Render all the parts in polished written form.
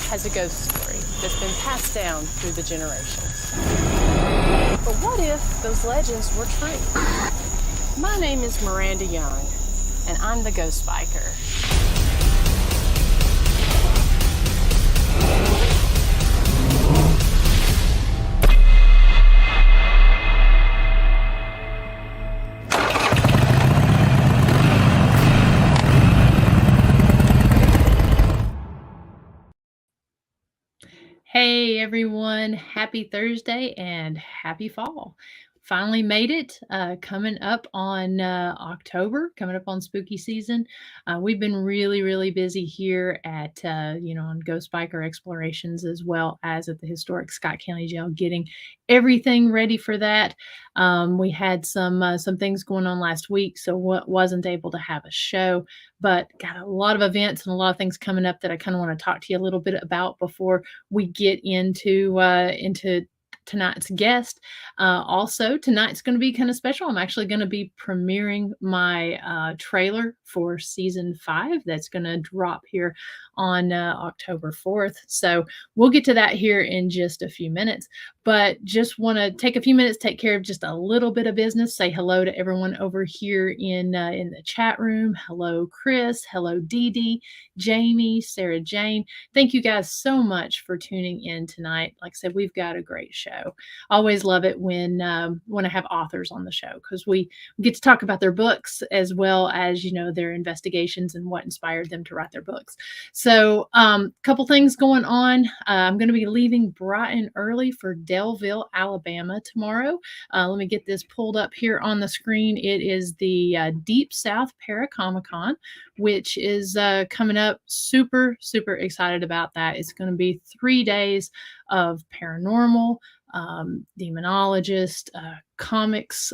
has a ghost story that's been passed down through the generations. But what if those legends were true? My name is Miranda Young, and I'm the Ghost Biker. Hey everyone, happy Thursday and happy fall. Finally made it, coming up on October, coming up on spooky season. We've been really busy here at, on Ghost Biker Explorations as well as at the historic Scott County Jail, getting everything ready for that. We had some things going on last week, so wasn't able to have a show, but got a lot of events and a lot of things coming up that I kind of want to talk to you a little bit about before we get into tonight's guest. Also, tonight's going to be kind of special. I'm actually going to be premiering my trailer for season 5 that's going to drop here on October 4th. So we'll get to that here in just a few minutes. But just want to take a few minutes, take care of just a little bit of business. Say hello to everyone over here in the chat room. Hello, Chris. Hello, Dee Dee, Jamie, Sarah Jane. Thank you guys so much for tuning in tonight. Like I said, we've got a great show. Always love it when I have authors on the show, because we get to talk about their books as well as, their investigations and what inspired them to write their books. So couple things going on. I'm going to be leaving bright and early for Delville, Alabama tomorrow. Let me get this pulled up here on the screen. It is the Deep South Paracomic-Con, which is coming up. Super excited about that. It's going to be 3 days of paranormal, demonologist, comics,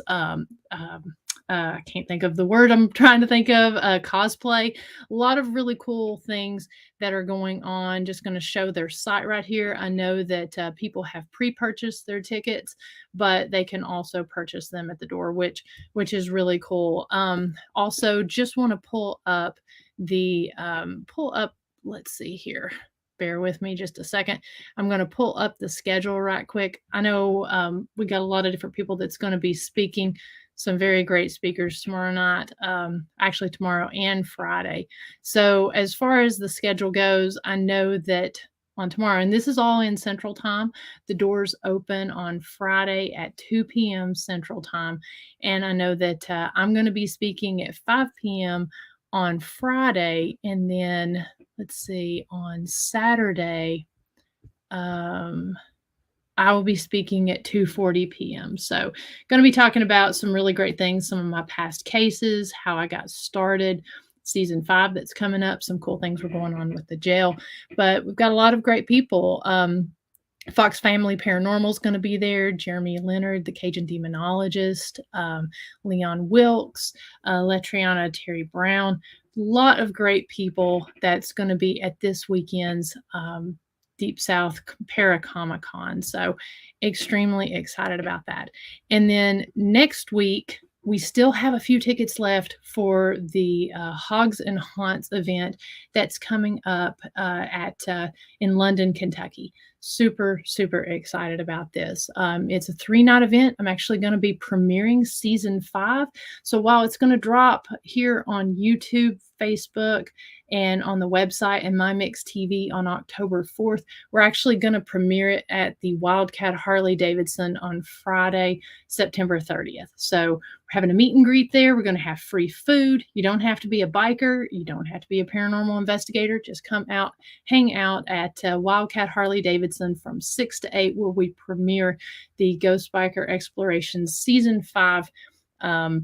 I can't think of the word I'm trying to think of, cosplay, a lot of really cool things that are going on. Just going to show their site right here. I know that people have pre-purchased their tickets, but they can also purchase them at the door, which is really cool. Also, just want to pull up, let's see here. Bear with me just a second. I'm going to pull up the schedule right quick. I know we got a lot of different people that's going to be speaking, some very great speakers tomorrow night, actually tomorrow and Friday. So as far as the schedule goes, I know that on tomorrow, and this is all in Central Time, the doors open on Friday at 2 p.m. Central Time. And I know that I'm going to be speaking at 5 p.m. on Friday, and then let's see, on Saturday, I will be speaking at 2:40 p.m. So going to be talking about some really great things, some of my past cases, how I got started, season 5 that's coming up, some cool things were going on with the jail. But we've got a lot of great people. Fox Family Paranormal is going to be there. Jeremy Leonard, the Cajun demonologist, Leon Wilkes, Letriana Terry Brown. A lot of great people that's going to be at this weekend's Deep South Paracomic-Con. So extremely excited about that. And then next week, we still have a few tickets left for the Hogs and Haunts event that's coming up in London, Kentucky. Super excited about this. It's a 3-night event. I'm actually going to be premiering season 5. So while it's going to drop here on YouTube, Facebook, and on the website and MyMix TV on October 4th, we're actually going to premiere it at the Wildcat Harley-Davidson on Friday, September 30th. So we're having a meet and greet there. We're going to have free food. You don't have to be a biker. You don't have to be a paranormal investigator. Just come out, hang out at Wildcat Harley-Davidson from 6 to 8, where we premiere the Ghost Biker Explorations Season 5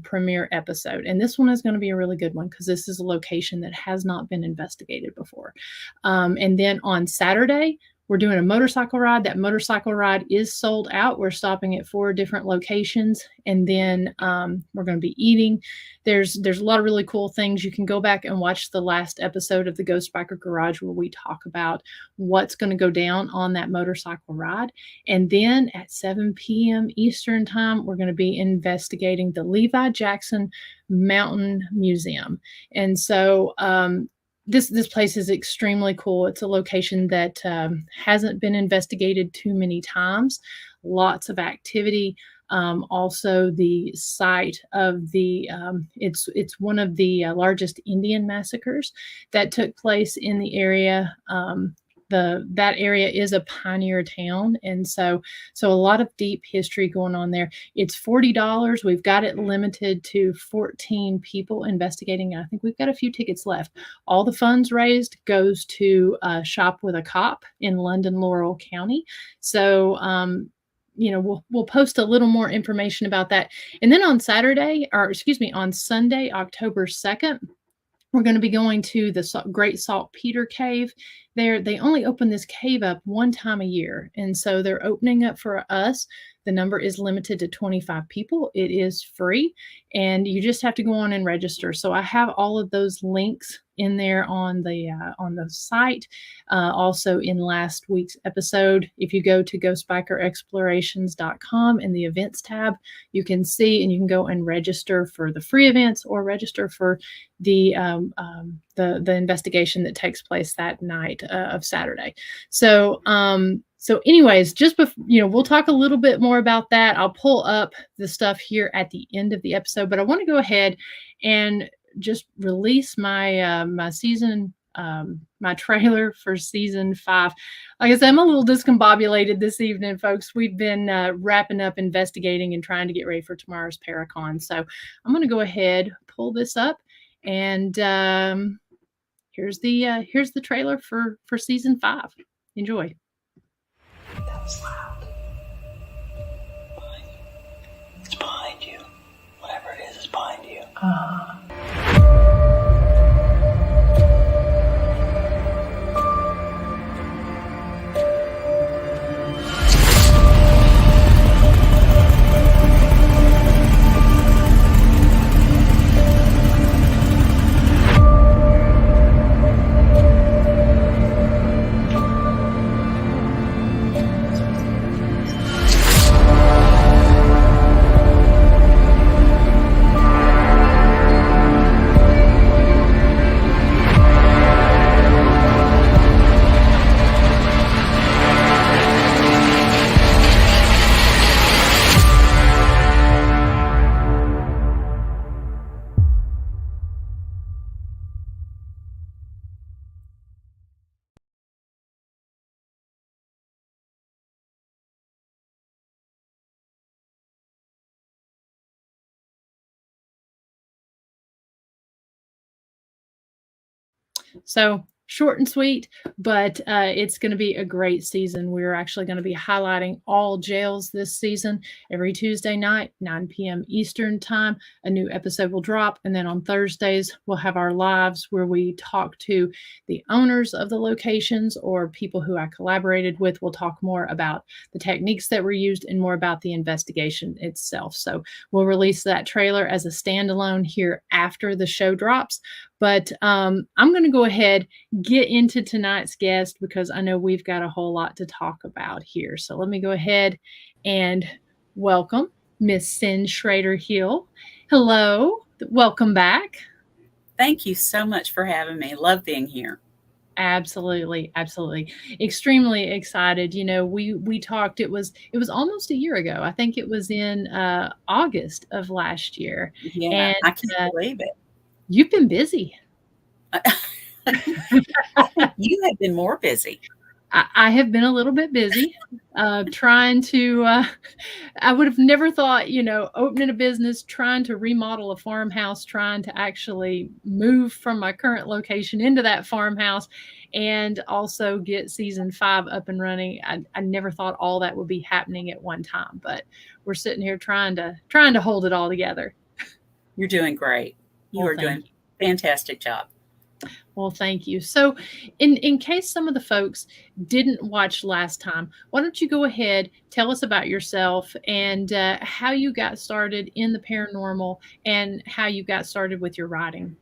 premiere episode. And this one is going to be a really good one, because this is a location that has not been investigated before. And then on Saturday, we're doing a motorcycle ride. That motorcycle ride is sold out. We're stopping at 4 different locations, and then we're going to be eating. There's a lot of really cool things. You can go back and watch the last episode of the Ghost Biker Garage, where we talk about what's going to go down on that motorcycle ride. And then at 7 p.m. Eastern Time, we're going to be investigating the Levi Jackson Mountain Museum. And so this place is extremely cool. It's a location that hasn't been investigated too many times. Lots of activity. Also, the site of the it's one of the largest Indian massacres that took place in the area. That area is a pioneer town, and so a lot of deep history going on there. It's $40. We've got it limited to 14 people investigating. I think we've got a few tickets left. All the funds raised goes to Shop with a Cop in London, Laurel County. So we'll post a little more information about that. And then on Sunday, October 2nd, we're going to be going to the Great Saltpeter Cave. They only open this cave up one time a year, and so they're opening up for us. The number is limited to 25 people. It is free, and you just have to go on and register. So I have all of those links in there on the site. Also in last week's episode, if you go to ghostbikerexplorations.com in the events tab, you can see and you can go and register for the free events or register for the investigation that takes place that night of Saturday. So anyways, we'll talk a little bit more about that. I'll pull up the stuff here at the end of the episode, but I want to go ahead and just release my season, my trailer for season 5. Like I said, I'm a little discombobulated this evening, folks. We've been wrapping up investigating and trying to get ready for tomorrow's Paracon. So I'm going to go ahead, pull this up, and here's the trailer for season 5. Enjoy. That was loud. Behind you. It's behind you. Whatever it is behind you. So short and sweet, but it's going to be a great season. We're actually going to be highlighting all jails this season. Every Tuesday night, 9 p.m. Eastern time, a new episode will drop. And then on Thursdays, we'll have our lives where we talk to the owners of the locations or people who I collaborated with. We'll talk more about the techniques that were used and more about the investigation itself. So we'll release that trailer as a standalone here after the show drops. But I'm going to go ahead, get into tonight's guest because I know we've got a whole lot to talk about here. So let me go ahead and welcome Miss Cyn Shrader Hill. Hello, welcome back. Thank you so much for having me. Love being here. Absolutely. Extremely excited. We talked, it was almost a year ago. I think it was in August of last year. Yeah, and I can't believe it. You've been busy. You have been more busy. I have been a little bit busy trying to, I would have never thought, opening a business, trying to remodel a farmhouse, trying to actually move from my current location into that farmhouse and also get season 5 up and running. I never thought all that would be happening at one time, but we're sitting here trying to hold it all together. You're doing great. You are doing a fantastic job. Well, thank you. So in case some of the folks didn't watch last time, why don't you go ahead, tell us about yourself and how you got started in the paranormal and how you got started with your writing.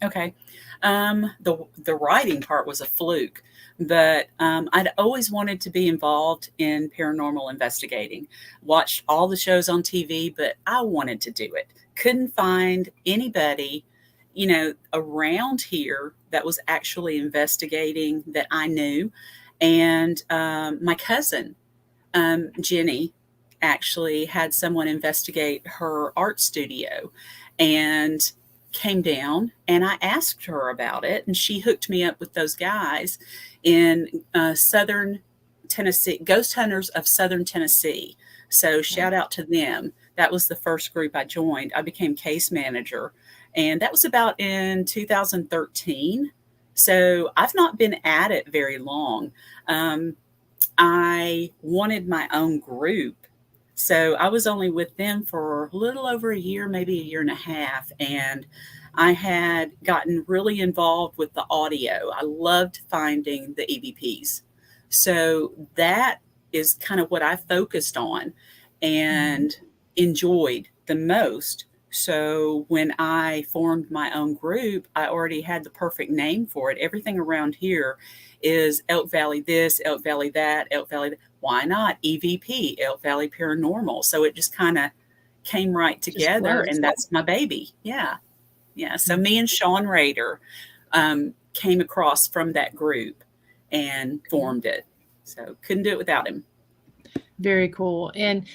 Okay. The writing part was a fluke, but I'd always wanted to be involved in paranormal investigating. Watched all the shows on TV, but I wanted to do it. Couldn't find anybody around here that was actually investigating that I knew. And my cousin, Jenny, actually had someone investigate her art studio and came down, and I asked her about it, and she hooked me up with those guys in Southern Tennessee, Ghost Hunters of Southern Tennessee. So shout out to them. That was the first group I joined. I became case manager, and that was about in 2013. So I've not been at it very long. I wanted my own group. So I was only with them for a little over a year, maybe a year and a half. And I had gotten really involved with the audio. I loved finding the EVPs. So that is kind of what I focused on and enjoyed the most. So when I formed my own group, I already had the perfect name for it. Everything around here is Elk Valley this, Elk Valley that, Elk Valley that. Why not EVP, Elk Valley Paranormal? So it just kind of came right together, and that's my baby. Yeah. Yeah. So me and Cyn Shrader came across from that group and formed it. So couldn't do it without him. Very cool. And,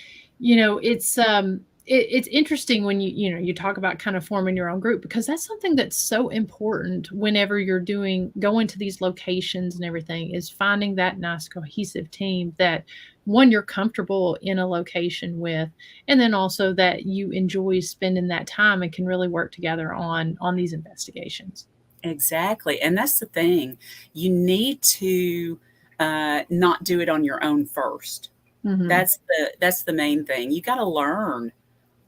it's interesting when you talk about kind of forming your own group, because that's something that's so important whenever you're going to these locations and everything, is finding that nice cohesive team that, one, you're comfortable in a location with, and then also that you enjoy spending that time and can really work together on these investigations. Exactly. And that's the thing. You need to not do it on your own first. Mm-hmm. That's the main thing. You got to learn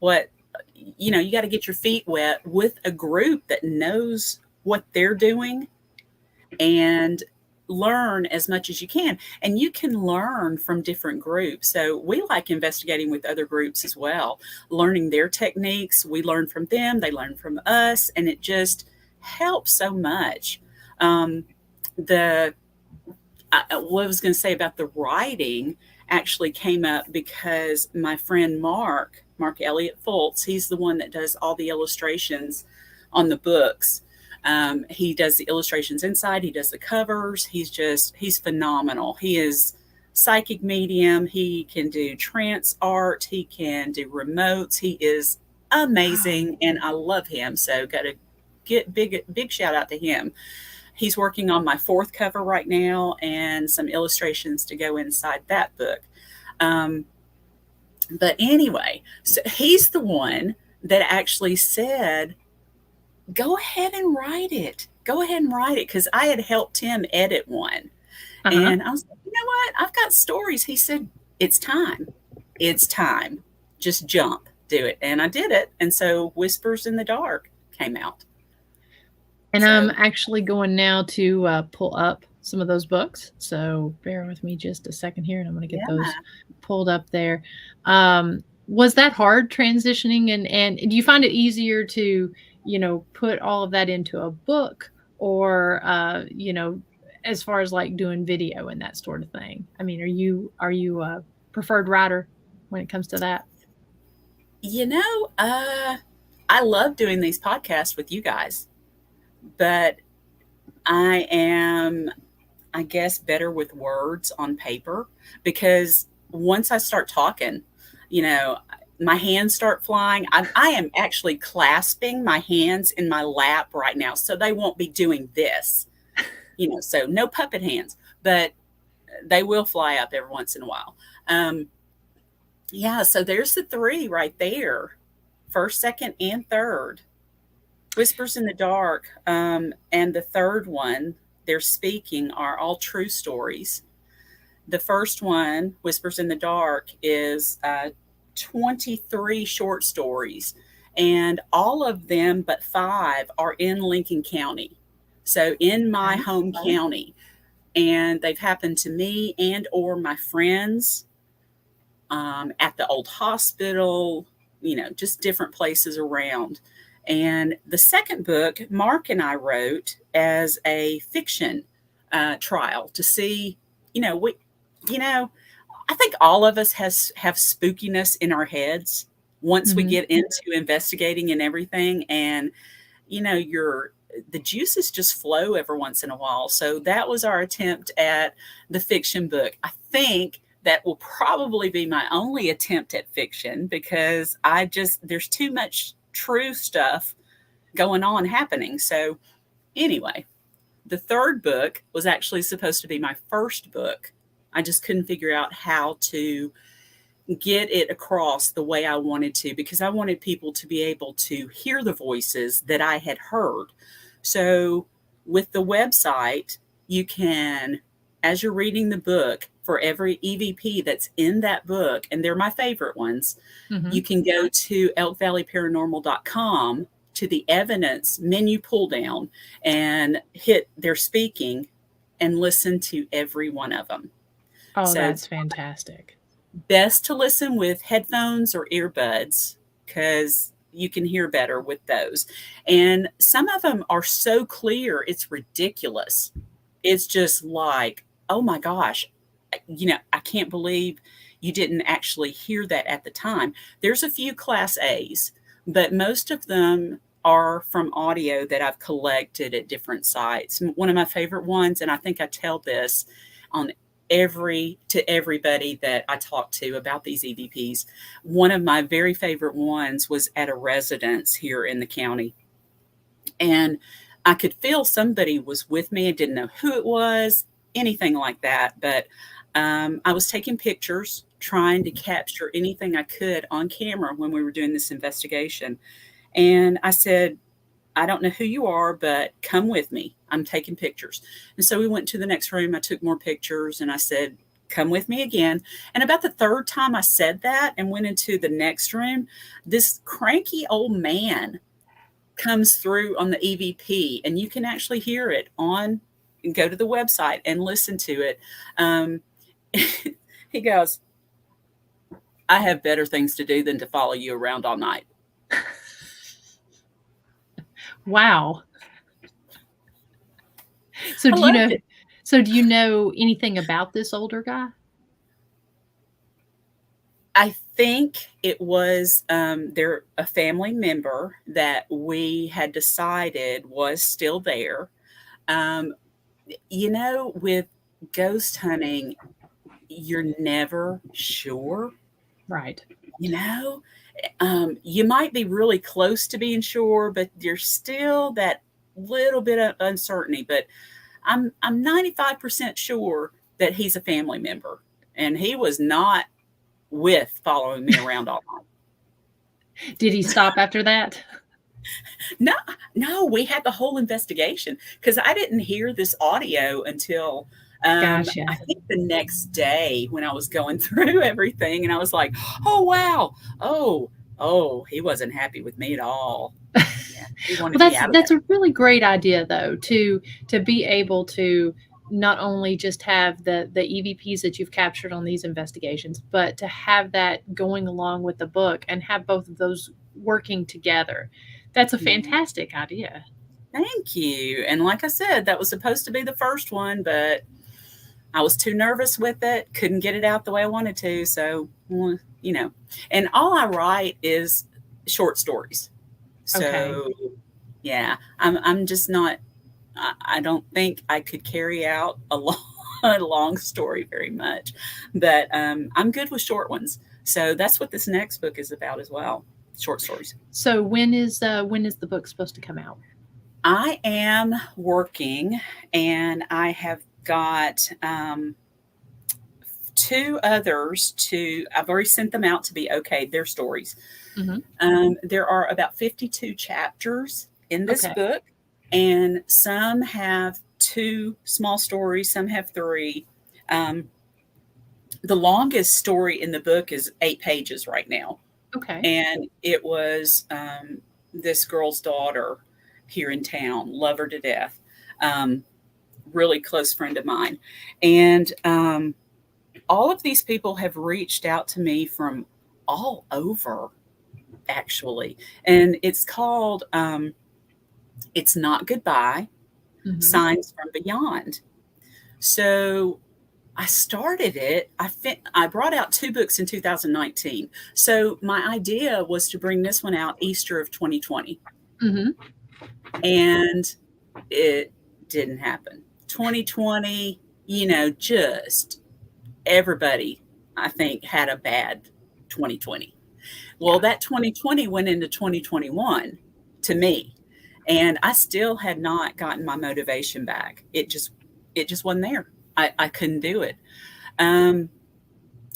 you got to get your feet wet with a group that knows what they're doing, and learn as much as you can. And you can learn from different groups. So we like investigating with other groups as well, learning their techniques. We learn from them, they learn from us, and it just helps so much. What I was going to say about the writing actually came up because my friend Mark Elliott Fultz, he's the one that does all the illustrations on the books. He does the illustrations inside. He does the covers. He's phenomenal. He is psychic medium. He can do trance art. He can do remotes. He is amazing, and I love him. So got to get big shout out to him. He's working on my 4th cover right now and some illustrations to go inside that book. But anyway, so he's the one that actually said, go ahead and write it. Go ahead and write it. Because I had helped him edit one. Uh-huh. And I was like, you know what? I've got stories. He said, it's time. It's time. Just jump. Do it. And I did it. And so Whispers in the Dark came out. And I'm actually going now to pull up some of those books. So bear with me just a second here, and I'm going to get those pulled up there. Was that hard transitioning? And do you find it easier to, put all of that into a book, or, as far as like doing video and that sort of thing? I mean, are you a preferred writer when it comes to that? I love doing these podcasts with you guys. But I am, I guess, better with words on paper, because once I start talking, my hands start flying. I am actually clasping my hands in my lap right now, so they won't be doing this, so no puppet hands, but they will fly up every once in a while. So there's the 3 right there, 1st, 2nd, and 3rd. Whispers in the Dark, and the 3rd one, they're speaking, are all true stories. The first one, Whispers in the Dark, is 23 short stories, and all of them but 5 are in Lincoln County, so in my home county, and they've happened to me and or my friends at the old hospital, just different places around. And the 2nd book, Mark and I wrote as a fiction trial to see, I think all of us have spookiness in our heads once we get into investigating and everything. And, the juices just flow every once in a while. So that was our attempt at the fiction book. I think that will probably be my only attempt at fiction, because there's too much true stuff going on happening. So anyway, the third book was actually supposed to be my first book. I just couldn't figure out how to get it across the way I wanted to, because I wanted people to be able to hear the voices that I had heard. So with the website, you can, as you're reading the book, for every EVP that's in that book, and they're my favorite ones, you can go to elkvalleyparanormal.com to the evidence menu pull down and hit their speaking and listen to every one of them. Oh, So that's fantastic. best to listen with headphones or earbuds, because you can hear better with those. And some of them are so clear, it's ridiculous. It's just like, oh my gosh, I can't believe you didn't actually hear that at the time. There's a few Class A's, but most of them are from audio that I've collected at different sites. One of my favorite ones, and I think I tell this on to everybody that I talk to about these EVPs, one of my very favorite ones was at a residence here in the county. And I could feel somebody was with me. I didn't know who it was, anything like that. But I was taking pictures, trying to capture anything I could on camera when we were doing this investigation. And I said, I don't know who you are, but come with me. I'm taking pictures. And so we went to the next room. I took more pictures, and I said, come with me again. And about the third time I said that and went into the next room, this cranky old man comes through on the EVP, and you can actually hear it on, and go to the website and listen to it. He goes, I have better things to do than to follow you around all night. Wow. So do you know anything about this older guy? I think it was they're a family member that we had decided was still there. With ghost hunting, you're never sure. Right. You might be really close to being sure, but there's still that little bit of uncertainty. But I'm 95% sure that he's a family member, and he was not following me around all night. Did he stop after that? No, we had the whole investigation, because I didn't hear this audio until Gotcha. I think the next day when I was going through everything, and I was like, oh, wow. Oh, he wasn't happy with me at all. Yeah, he wanted me out of that's that. a really great idea, though, to be able to not only just have the EVPs that you've captured on these investigations, but to have that going along with the book and have both of those working together. That's a fantastic idea. Thank you. And like I said, that was supposed to be the first one, but I was too nervous with it. Couldn't get it out the way I wanted to. So, and all I write is short stories. So, Okay. yeah, I'm just not, I don't think I could carry out a long story very much, but I'm good with short ones. So that's what this next book is about as well. Short stories. So when is the book supposed to come out? I am working, and I have got two others I've already sent them out to be okay. They're stories. There are about 52 chapters in this book, and some have 2 small stories, some have 3. The longest story in the book is 8 pages right now. Okay. And it was this girl's daughter here in town. Love her to death. Really close friend of mine. And all of these people have reached out to me from all over, actually. And it's called It's Not Goodbye, Signs from Beyond. So I started it. I brought out 2 books in 2019. So my idea was to bring this one out Easter of 2020. And it didn't happen. 2020, just everybody, I think, had a bad 2020. Well, that 2020 went into 2021 to me, and I still had not gotten my motivation back. It just wasn't there. I couldn't do it. Um,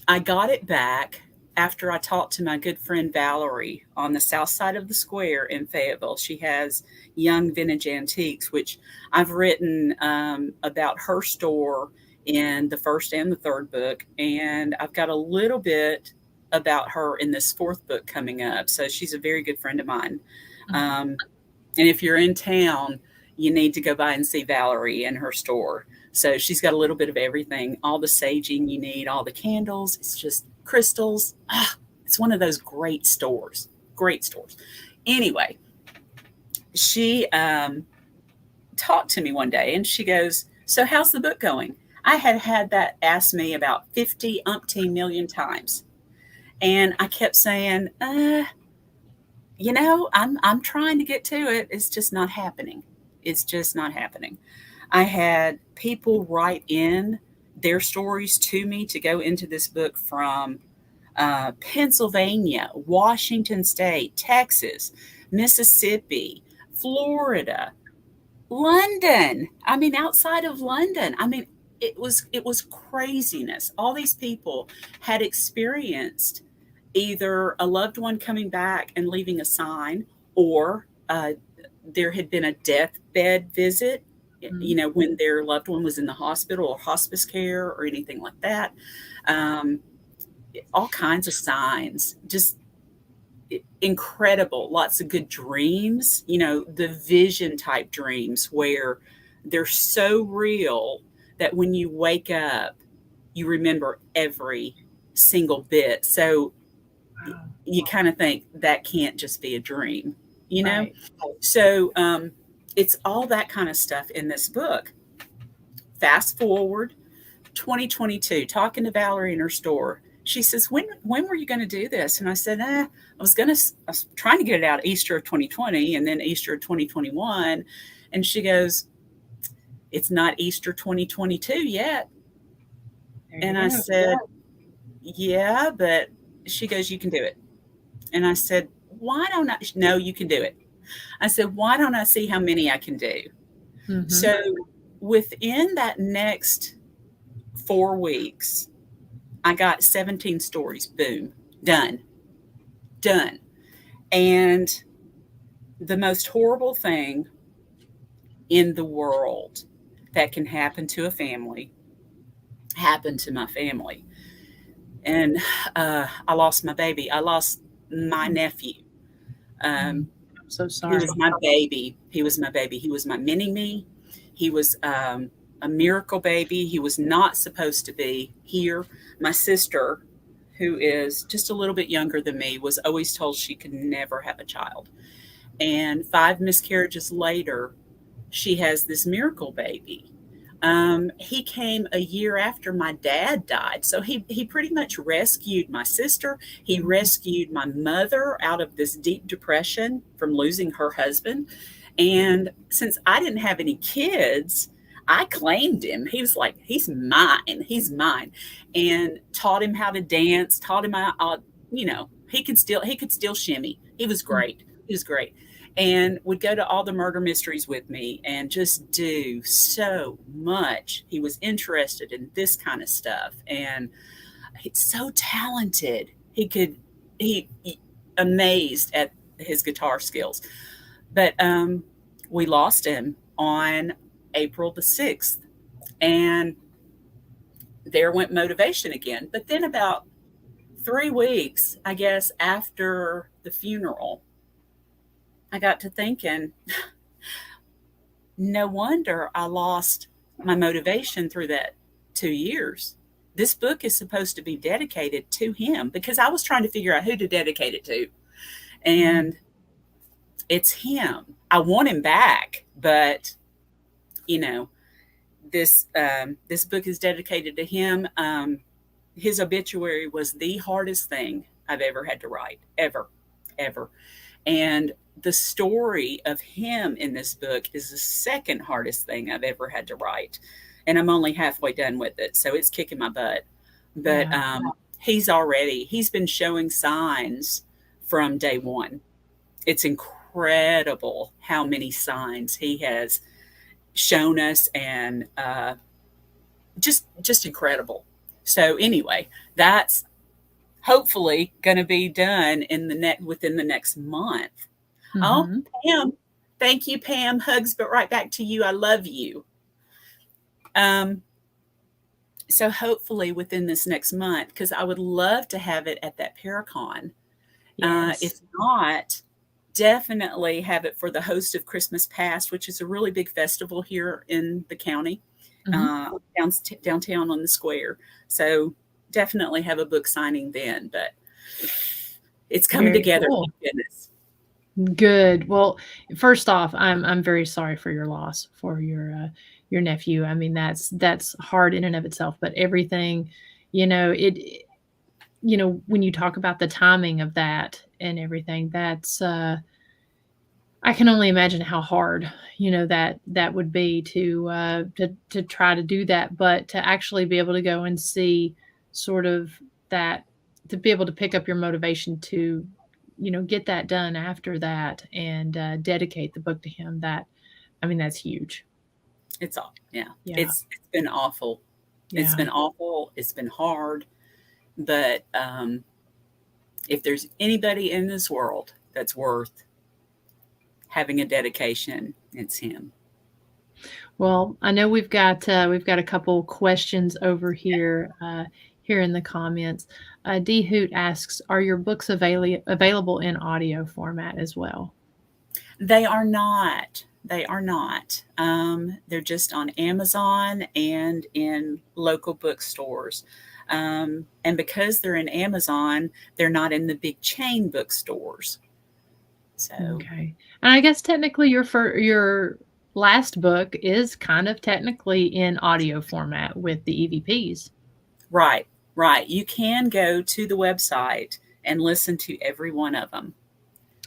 I got it back after I talked to my good friend Valerie on the south side of the square in Fayetteville. She has Young Vintage Antiques, which I've written about her store in the first and the third book. And I've got a little bit about her in this fourth book coming up. So she's a very good friend of mine. And if you're in town, you need to go by and see Valerie in her store. So she's got a little bit of everything, all the saging you need, all the candles. It's just crystals. It's one of those great stores. Great stores. Anyway, she talked to me one day and she goes, "So how's the book going?" I had that asked me about 50 umpteen million times. And I kept saying, I'm trying to get to it. It's just not happening. It's just not happening. I had people write in their stories to me to go into this book from Pennsylvania, Washington State, Texas, Mississippi, Florida, London. I mean, outside of London. I mean, it was craziness. All these people had experienced either a loved one coming back and leaving a sign, or there had been a deathbed visit, when their loved one was in the hospital or hospice care or anything like that. All kinds of signs, just incredible. Lots of good dreams, the vision type dreams where they're so real that when you wake up, you remember every single bit. So you kind of think that can't just be a dream, Right. So it's all that kind of stuff in this book. Fast forward 2022, talking to Valerie in her store. She says, when were you going to do this? And I said, I was trying to get it out Easter of 2020 and then Easter of 2021. And she goes, "It's not Easter 2022 yet." And I said, "Yeah, but," she goes, "You can do it." And I said, "Why don't I?" "No, you can do it." I said, "Why don't I see how many I can do?" Mm-hmm. So within that next 4 weeks, I got 17 stories. Boom. Done. And the most horrible thing in the world that can happen to a family happened to my family. And I lost my baby. I lost my nephew. I'm so He sorry. was my baby. He was my mini-me. He was a miracle baby. He was not supposed to be here. My sister, who is just a little bit younger than me, was always told she could never have a child. And 5 miscarriages later, she has this miracle baby. He came a year after my dad died. So he pretty much rescued my sister. He rescued my mother out of this deep depression from losing her husband. And since I didn't have any kids, I claimed him. He was like, he's mine, and taught him how to dance, taught him how, he could still shimmy. He was great. And would go to all the murder mysteries with me and just do so much. He was interested in this kind of stuff, and he's so talented. He amazed at his guitar skills. But we lost him on April the 6th, and there went motivation again. But then about 3 weeks, I guess, after the funeral, I got to thinking, no wonder I lost my motivation through that 2 years. This book is supposed to be dedicated to him, because I was trying to figure out who to dedicate it to. And it's him. I want him back, but this book is dedicated to him. His obituary was the hardest thing I've ever had to write, ever. And the story of him in this book is the second hardest thing I've ever had to write. And I'm only halfway done with it, so it's kicking my butt. But Yeah. he's been showing signs from day one. It's incredible how many signs he has shown us, and just incredible. So anyway, that's hopefully going to be done within the next month. Oh, Mhm. Pam, thank you, Pam. Hugs, but right back to you. I love you. Um, so hopefully within this next month, because I would love to have it at that Paracon. Yes. If not, definitely have it for the Host of Christmas Past, which is a really big festival here in the county, Mhm. downtown on the square. So definitely have a book signing then, but it's coming Very together. cool. Thank goodness. Good. Well, first off, I'm very sorry for your loss for your nephew. I mean, that's hard in and of itself, but everything, when you talk about the timing of that and everything, that's I can only imagine how hard, that would be to try to do that, but to actually be able to go and see sort of that, to be able to pick up your motivation to, get that done after that and dedicate the book to him. I mean, that's huge. It's all, yeah. Yeah, It's been awful. It's yeah. been awful. It's been hard. But if there's anybody in this world that's worth having a dedication, it's him. Well, I know we've got a couple questions over here in the comments. D Hoot asks, "Are your books available in audio format as well?" They are not. They are not. They're just on Amazon and in local bookstores. And because they're in Amazon, they're not in the big chain bookstores. So, Okay, and I guess technically your last book is kind of technically in audio format with the EVPs. right, right. You can go to the website and listen to every one of them.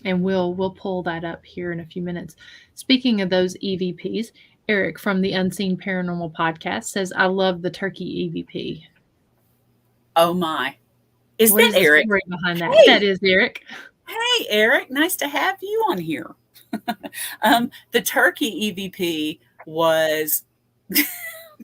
And we'll pull that up here in a few minutes. Speaking of those EVPs, Eric from the Unseen Paranormal podcast says, "I love the turkey EVP." Oh my. Is What that is the Eric? story behind that? That Hey, is Eric. hey, Eric. Nice to have you on here. The turkey EVP was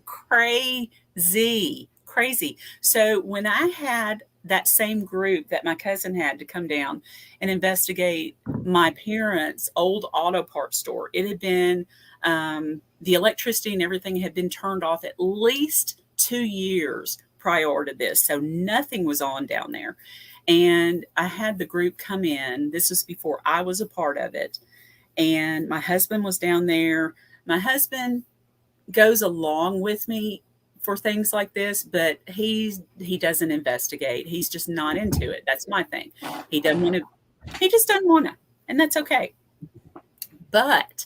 crazy, crazy. So when I had that same group that my cousin had to come down and investigate my parents' old auto parts store, it had been the electricity and everything had been turned off at least 2 years prior to this. So nothing was on down there. And I had the group come in. This was before I was a part of it. And my husband was down there. My husband goes along with me for things like this, but he doesn't investigate. He's just not into it. That's my thing. He doesn't want to. He just doesn't want to, and that's okay. But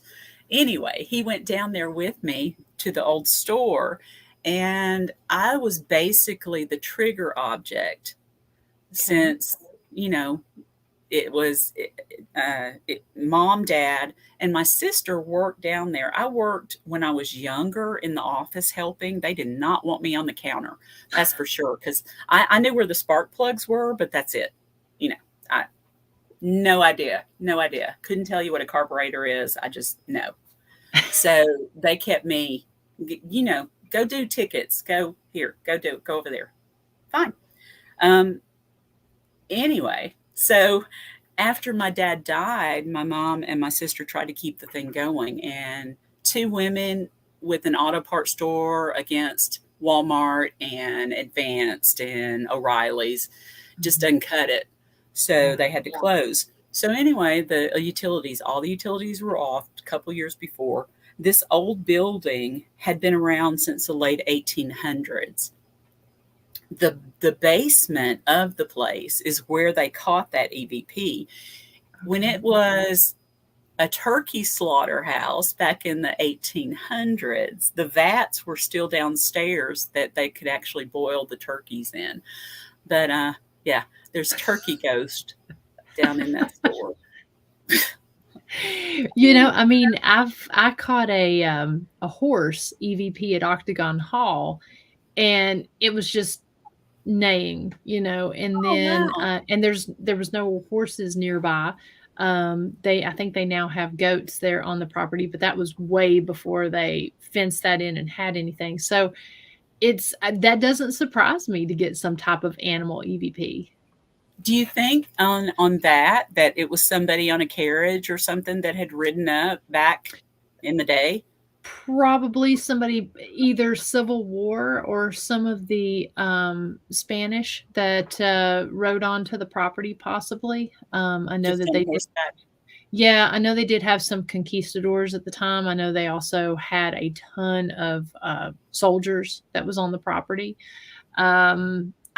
anyway, he went down there with me to the old store, and I was basically the trigger object since it was mom, dad, and my sister worked down there. I worked when I was younger in the office helping. They did not want me on the counter. That's for sure. Because I knew where the spark plugs were, but that's it. No idea. No idea. Couldn't tell you what a carburetor is. I just know. So they kept me, go do tickets. Go here. Go over there. Fine. Anyway, so after my dad died, my mom and my sister tried to keep the thing going, and two women with an auto parts store against Walmart and Advanced and O'Reilly's just uncut it. So they had to close. So anyway, all the utilities were off a couple years before. This old building had been around since the late 1800s. The basement of the place is where they caught that EVP. When it was a turkey slaughterhouse back in the 1800s, the vats were still downstairs that they could actually boil the turkeys in. But yeah, there's turkey ghost down in that store. I mean, I caught a horse EVP at Octagon Hall, and it was just neighing, and Oh, then wow. and there was no horses nearby. I think they now have goats there on the property, but that was way before they fenced that in and had anything. So it's that doesn't surprise me to get some type of animal EVP. Do you think on that it was somebody on a carriage or something that had ridden up back in the day? Probably somebody either Civil War or some of the Spanish that rode onto the property, possibly. I know Just that on they did. horseback? Yeah, I know they did have some conquistadors at the time. I know they also had a ton of soldiers that was on the property.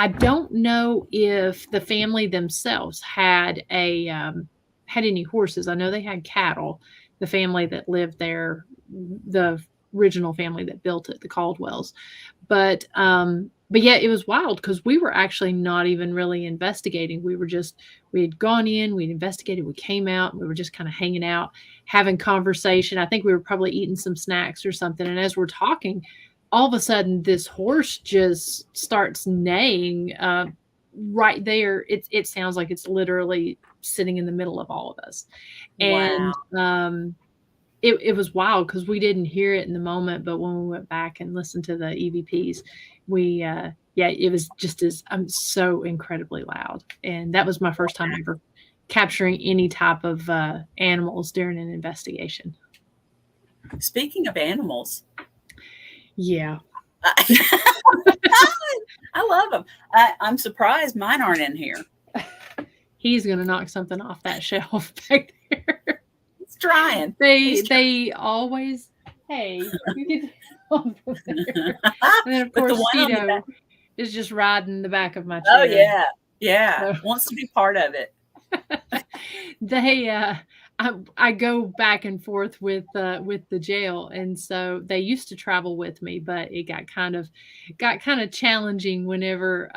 I don't know if the family themselves had any horses. I know they had cattle. The family that lived there, the original family that built it, the Caldwells. But yeah, it was wild because we were actually not even really investigating. We had gone in, we'd investigated, we came out, and we were just kind of hanging out, having conversation. I think we were probably eating some snacks or something. And as we're talking, all of a sudden this horse just starts neighing right there. It sounds like it's literally sitting in the middle of all of us. Wow. And it was wild because we didn't hear it in the moment, but when we went back and listened to the EVPs, it was just so incredibly loud. And that was my first time ever capturing any type of animals during an investigation. Speaking of animals, Yeah. I love them. I'm surprised mine aren't in here. He's gonna knock something off that shelf back there. He's trying. They always, hey, you get off of there. And then of But the course one on the Cito back- is just riding the back of my Oh chair. yeah, So- wants to be part of it. They I go back and forth with the jail, and so they used to travel with me, but it got kind of challenging whenever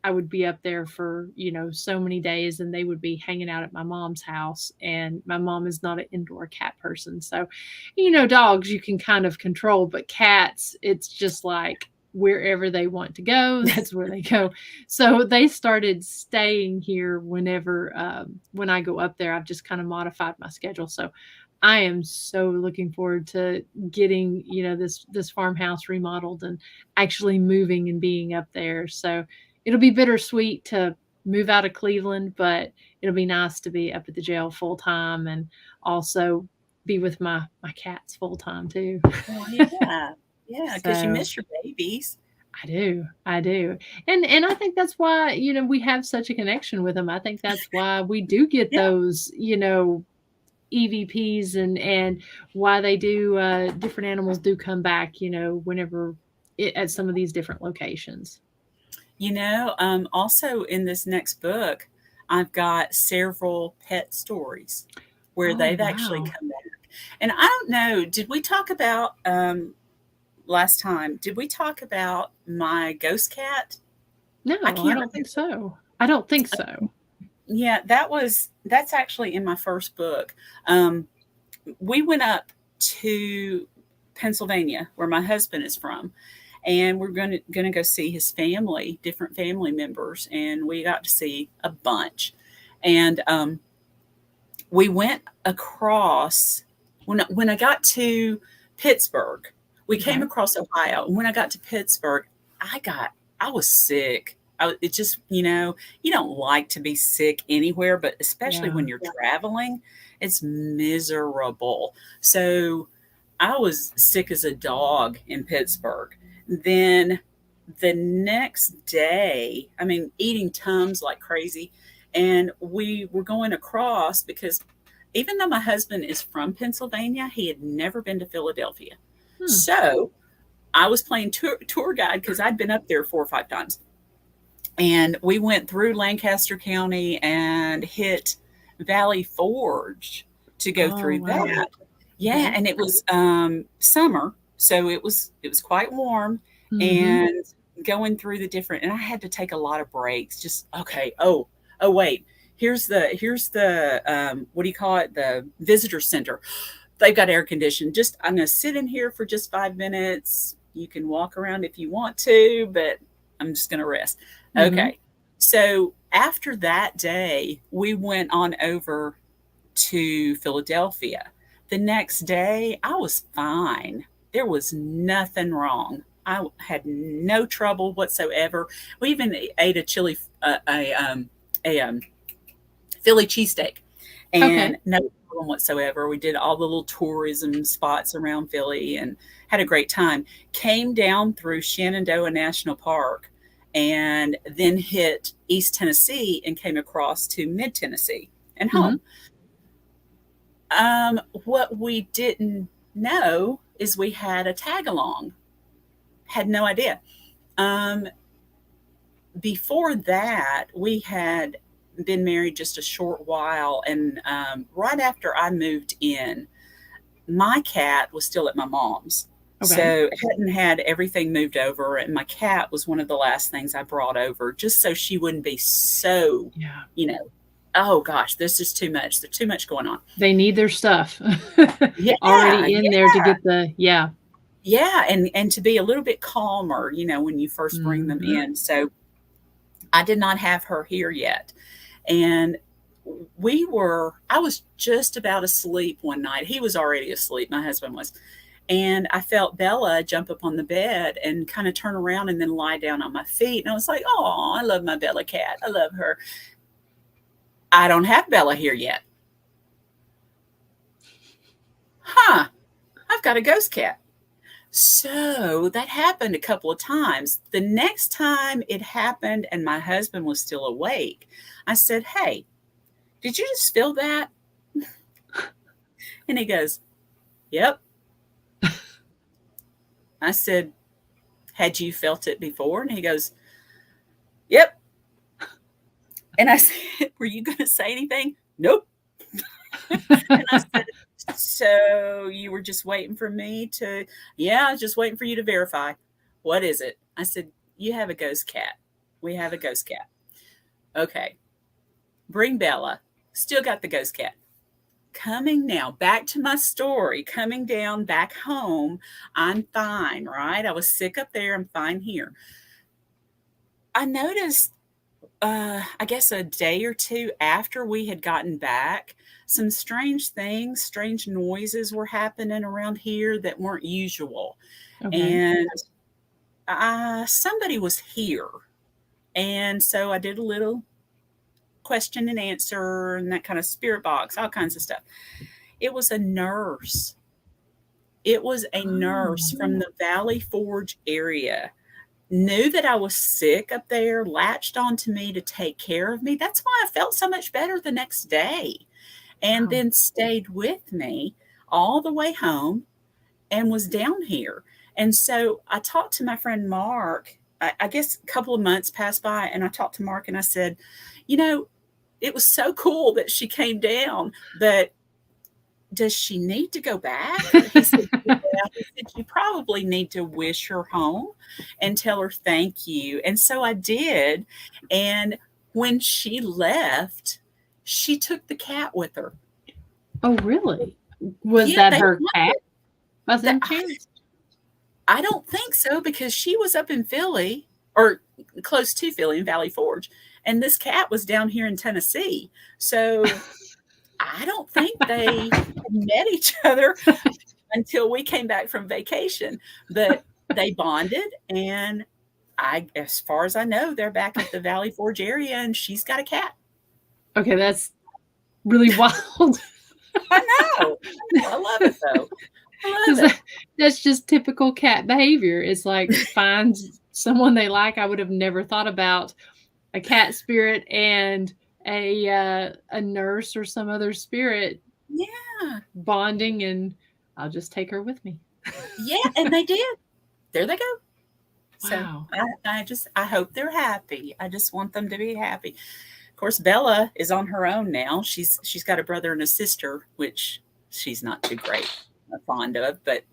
I would be up there for so many days, and they would be hanging out at my mom's house, and my mom is not an indoor cat person, so dogs you can kind of control, but cats, it's just like wherever they want to go, that's where they go. So they started staying here whenever when I go up there. I've just kind of modified my schedule. So I am so looking forward to getting, this farmhouse remodeled and actually moving and being up there. So it'll be bittersweet to move out of Cleveland, but it'll be nice to be up at the jail full time and also be with my cats full time too. Well, yeah, because you So- miss your babies. I do. And I think that's why, we have such a connection with them. I think that's why we do get Yeah. those, EVPs and why they do different animals do come back, whenever at some of these different locations. Also in this next book, I've got several pet stories where Oh, they've actually wow. come back. And I don't know, did we talk about last time? Did we talk about my ghost cat? No, I can't don't think so. I don't think so. Yeah, that's actually in my first book. We went up to Pennsylvania, where my husband is from, and we're going to go see his family, different family members, and we got to see a bunch. And we went across when I got to Pittsburgh. We came Okay. across Ohio, and when I got to Pittsburgh, I was sick. It just, you don't like to be sick anywhere, but especially Yeah. when you're traveling, it's miserable. So I was sick as a dog in Pittsburgh. Then the next day, eating Tums like crazy. And we were going across because even though my husband is from Pennsylvania, he had never been to Philadelphia. So I was playing tour guide because I'd been up there 4 or 5 times. And we went through Lancaster County and hit Valley Forge to go through wow. that. Yeah, and it was summer, so it was quite warm. Mhm. And going through the different, and I had to take a lot of breaks. Just okay. Oh wait, what do you call it? The visitor center. They've got air conditioning. I'm going to sit in here for just 5 minutes. You can walk around if you want to, but I'm just going to rest. Mm-hmm. Okay. So after that day, we went on over to Philadelphia. The next day, I was fine. There was nothing wrong. I had no trouble whatsoever. We even ate a Philly cheesesteak, and Okay. no problem whatsoever. We did all the little tourism spots around Philly and had a great time. Came down through Shenandoah National Park and then hit East Tennessee and came across to Mid Tennessee and home. What we didn't know is we had a tag along. Had no idea. Before that, we had been married just a short while, and right after I moved in, my cat was still at my mom's. Okay. So hadn't had everything moved over, and my cat was one of the last things I brought over, just so she wouldn't be so, Yeah. Oh gosh, this is too much. There's too much going on. They need their stuff Yeah, already in there to get yeah, and to be a little bit calmer, when you first bring them in. So I did not have her here yet. And I was just about asleep one night. He was already asleep. My husband was. And I felt Bella jump up on the bed and kind of turn around and then lie down on my feet. And I was like, oh, I love my Bella cat. I love her. I don't have Bella here yet. I've got a ghost cat. So that happened a couple of times. The next time it happened and my husband was still awake, I said, hey, did you just feel that? And he goes, yep. I said, had you felt it before? And he goes, yep. And I said, were you going to say anything? Nope. And I said, so you were just waiting for me to, yeah, just waiting for you to verify. What is it? I said, you have a ghost cat. We have a ghost cat. Okay. Bring Bella. Still got the ghost cat. Coming now, back to my story, coming down back home, I'm fine, right? I was sick up there. I'm fine here. I noticed, I guess a day or two after we had gotten back, some strange things, strange noises were happening around here that weren't usual. Okay. And somebody was here. And so I did a little question and answer and that kind of spirit box, all kinds of stuff. It was a nurse. It was a nurse from the Valley Forge area. Knew that I was sick up there, latched onto me to take care of me. That's why I felt so much better the next day. And then stayed with me all the way home and was down here. And so I talked to my friend Mark. I guess a couple of months passed by, and I talked to Mark and I said, it was so cool that she came down, but does she need to go back? He said, yeah. He said, you probably need to wish her home and tell her thank you. And so I did. And when she left, she took the cat with her. Oh, really? Was that her cat? I don't think so, because she was up in Philly, or close to Philly in Valley Forge. And this cat was down here in Tennessee. So I don't think they met each other until we came back from vacation. But they bonded, and as far as I know, they're back at the Valley Forge area, and she's got a cat. Okay, that's really wild. I know. I love it, though. I love it. That's just typical cat behavior. It's like find someone they like. I would have never thought about a cat spirit and a nurse or some other spirit bonding, and I'll just take her with me. Yeah, and they did. There they go. Wow. So I hope they're happy. I just want them to be happy. Of course, Bella is on her own now. She's got a brother and a sister, which she's not too great fond of, but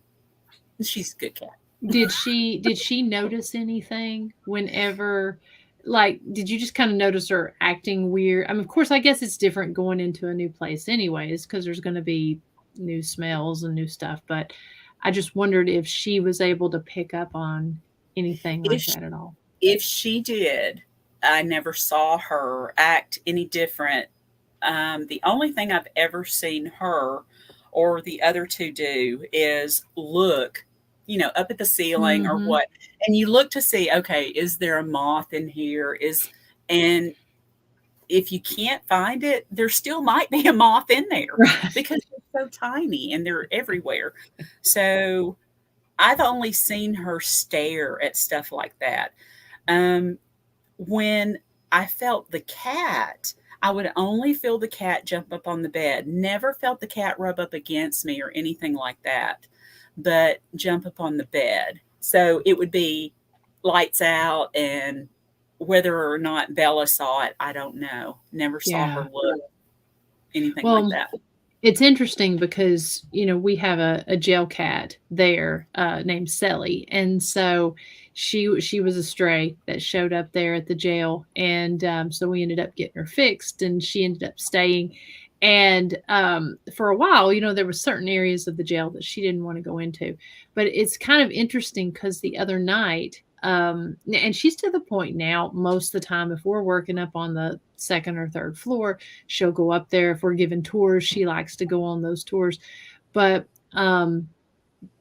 she's a good cat. Did she notice anything whenever, like, did you just kind of notice her acting weird? I mean, of course, I guess it's different going into a new place anyways, because there's going to be new smells and new stuff. But I just wondered if she was able to pick up on anything like If that at all. if she did, I never saw her act any different. The only thing I've ever seen her or the other two do is look, up at the ceiling or Mm-hmm. what, and you look to see, okay, is there a moth in here? And if you can't find it, there still might be a moth in there Right. because they're so tiny and they're everywhere. So I've only seen her stare at stuff like that. Um, when I felt the cat, I would only feel the cat jump up on the bed. Never felt the cat rub up against me or anything like that, but jump up on the bed. So it would be lights out, and whether or not Bella saw it, I don't know. Never saw her Yeah. look, anything like Well, that. it's interesting because, we have a jail cat there named Sally. And so she was a stray that showed up there at the jail. And so we ended up getting her fixed and she ended up staying. And for a while, there were certain areas of the jail that she didn't want to go into. But it's kind of interesting because the other night, and she's to the point now, most of the time, if we're working up on the second or third floor, she'll go up there. If we're giving tours, she likes to go on those tours. But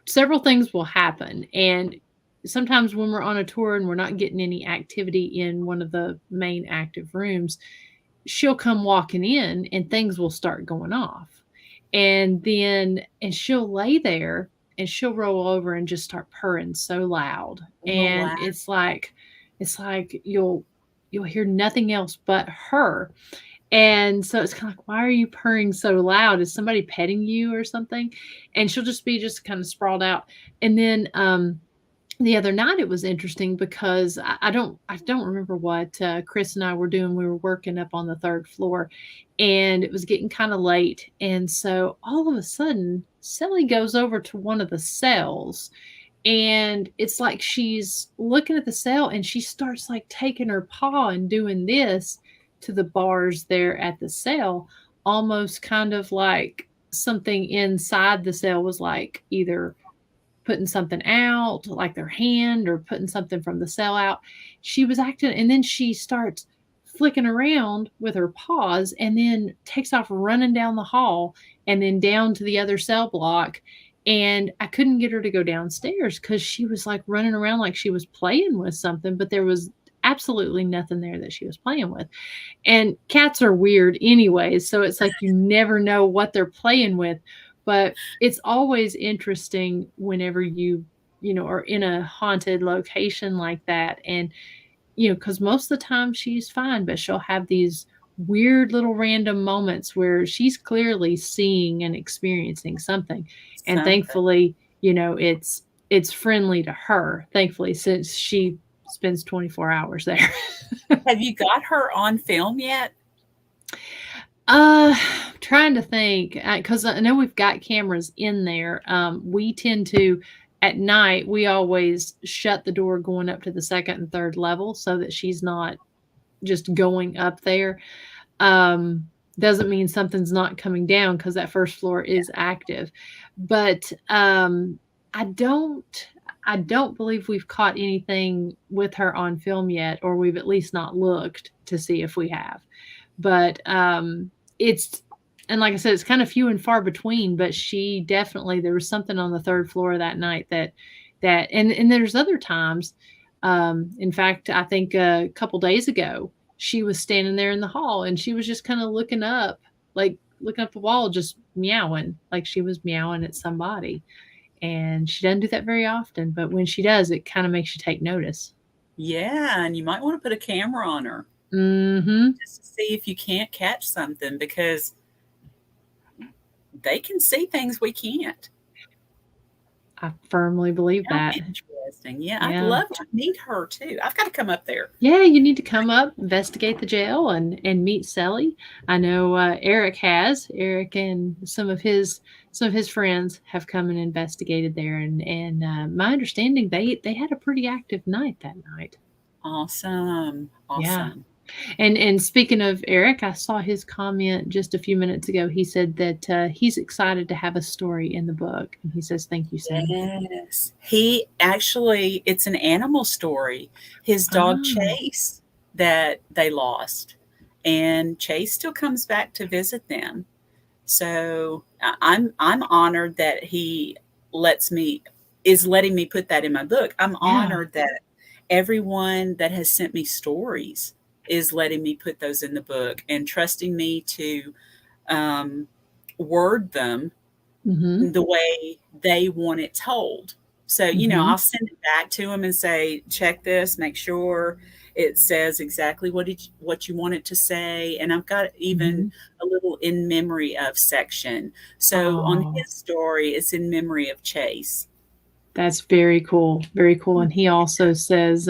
several things will happen. And sometimes when we're on a tour and we're not getting any activity in one of the main active rooms, she'll come walking in and things will start going off. And she'll lay there and she'll roll over and just start purring so loud. Oh, And wow. it's like you'll hear nothing else but her. And so it's kind of like, why are you purring so loud? Is somebody petting you or something? And she'll just be kind of sprawled out. And then the other night it was interesting because I don't remember what Chris and I were doing. We were working up on the third floor and it was getting kind of late. And so all of a sudden, Sally goes over to one of the cells and it's like she's looking at the cell and she starts like taking her paw and doing this to the bars there at the cell, almost kind of like something inside the cell was like either putting something out, like their hand, or putting something from the cell out. She was acting, and then she starts flicking around with her paws and then takes off running down the hall and then down to the other cell block. And I couldn't get her to go downstairs because she was like running around like she was playing with something, but there was absolutely nothing there that she was playing with. And cats are weird anyways, so it's like you never know what they're playing with. But it's always interesting whenever you are in a haunted location like that. And, because most of the time she's fine, but she'll have these weird little random moments where she's clearly seeing and experiencing something. And Something. thankfully, it's friendly to her, thankfully, since she spends 24 hours there. Have you got her on film yet? Trying to think, because I know we've got cameras in there. We tend to, at night, we always shut the door going up to the second and third level so that she's not just going up there. Doesn't mean something's not coming down because that first floor is active. But I don't believe we've caught anything with her on film yet, or we've at least not looked to see if we have. But and like I said, it's kind of few and far between, but she definitely, there was something on the third floor that night and there's other times. In fact, I think a couple days ago, she was standing there in the hall and she was just kind of looking up the wall, just meowing, like she was meowing at somebody. And she doesn't do that very often, but when she does, it kind of makes you take notice. Yeah, and you might want to put a camera on her. Mm-hmm. Just to see if you can't catch something, because they can see things we can't. I firmly believe that. Interesting. Yeah, I'd love to meet her too. I've got to come up there. Yeah, you need to come up, investigate the jail, and meet Sally. I know Eric and some of his friends have come and investigated there, and my understanding they had a pretty active night that night. Awesome. Yeah. Awesome. And speaking of Eric, I saw his comment just a few minutes ago. He said that he's excited to have a story in the book. And he says, "Thank you, Cyn." Yes. He actually, it's an animal story. His dog Oh, Chase that they lost. And Chase still comes back to visit them. So I'm honored that he lets me is letting me put that in my book. I'm yeah. honored that everyone that has sent me stories is letting me put those in the book and trusting me to um, word them Mm-hmm. the way they want it told. So, Mm-hmm. I'll send it back to them and say, check this, make sure it says exactly what you want it to say. And I've got even Mm-hmm. a little in memory of section. So on Oh, his story, it's in memory of Chase. that's very cool. Very cool. And he also says,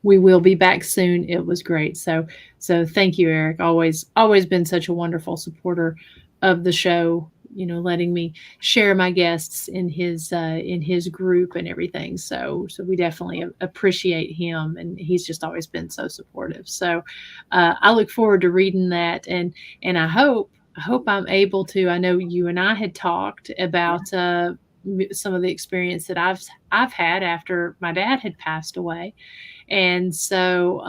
we will be back soon. It was great. So thank you, Eric. Always been such a wonderful supporter of the show, letting me share my guests in his group and everything. So we definitely appreciate him, and he's just always been so supportive. So I look forward to reading that, and I hope I'm able to. I know you and I had talked Yeah, about some of the experience that I've had after my dad had passed away, and so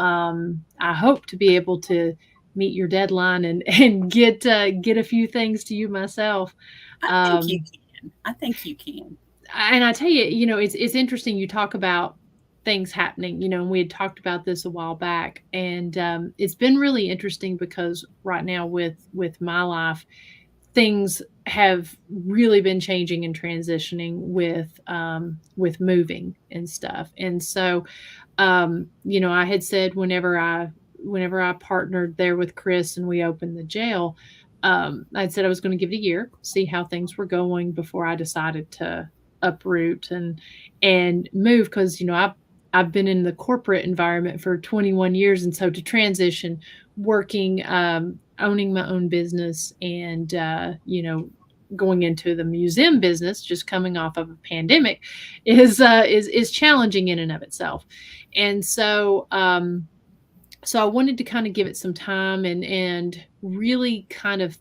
I hope to be able to meet your deadline and get a few things to you myself. I think you Um, can. I think you can. and I tell you, it's interesting. You talk about things happening, and we had talked about this a while back, and it's been really interesting because right now with my life, things have really been changing and transitioning with moving and stuff. And so I had said whenever I partnered there with Chris and we opened the jail, I'd said I was going to give it a year, see how things were going before I decided to uproot and move, because I've been in the corporate environment for 21 years, and so to transition working, owning my own business, and going into the museum business, just coming off of a pandemic, is challenging in and of itself. And so I wanted to kind of give it some time and really kind of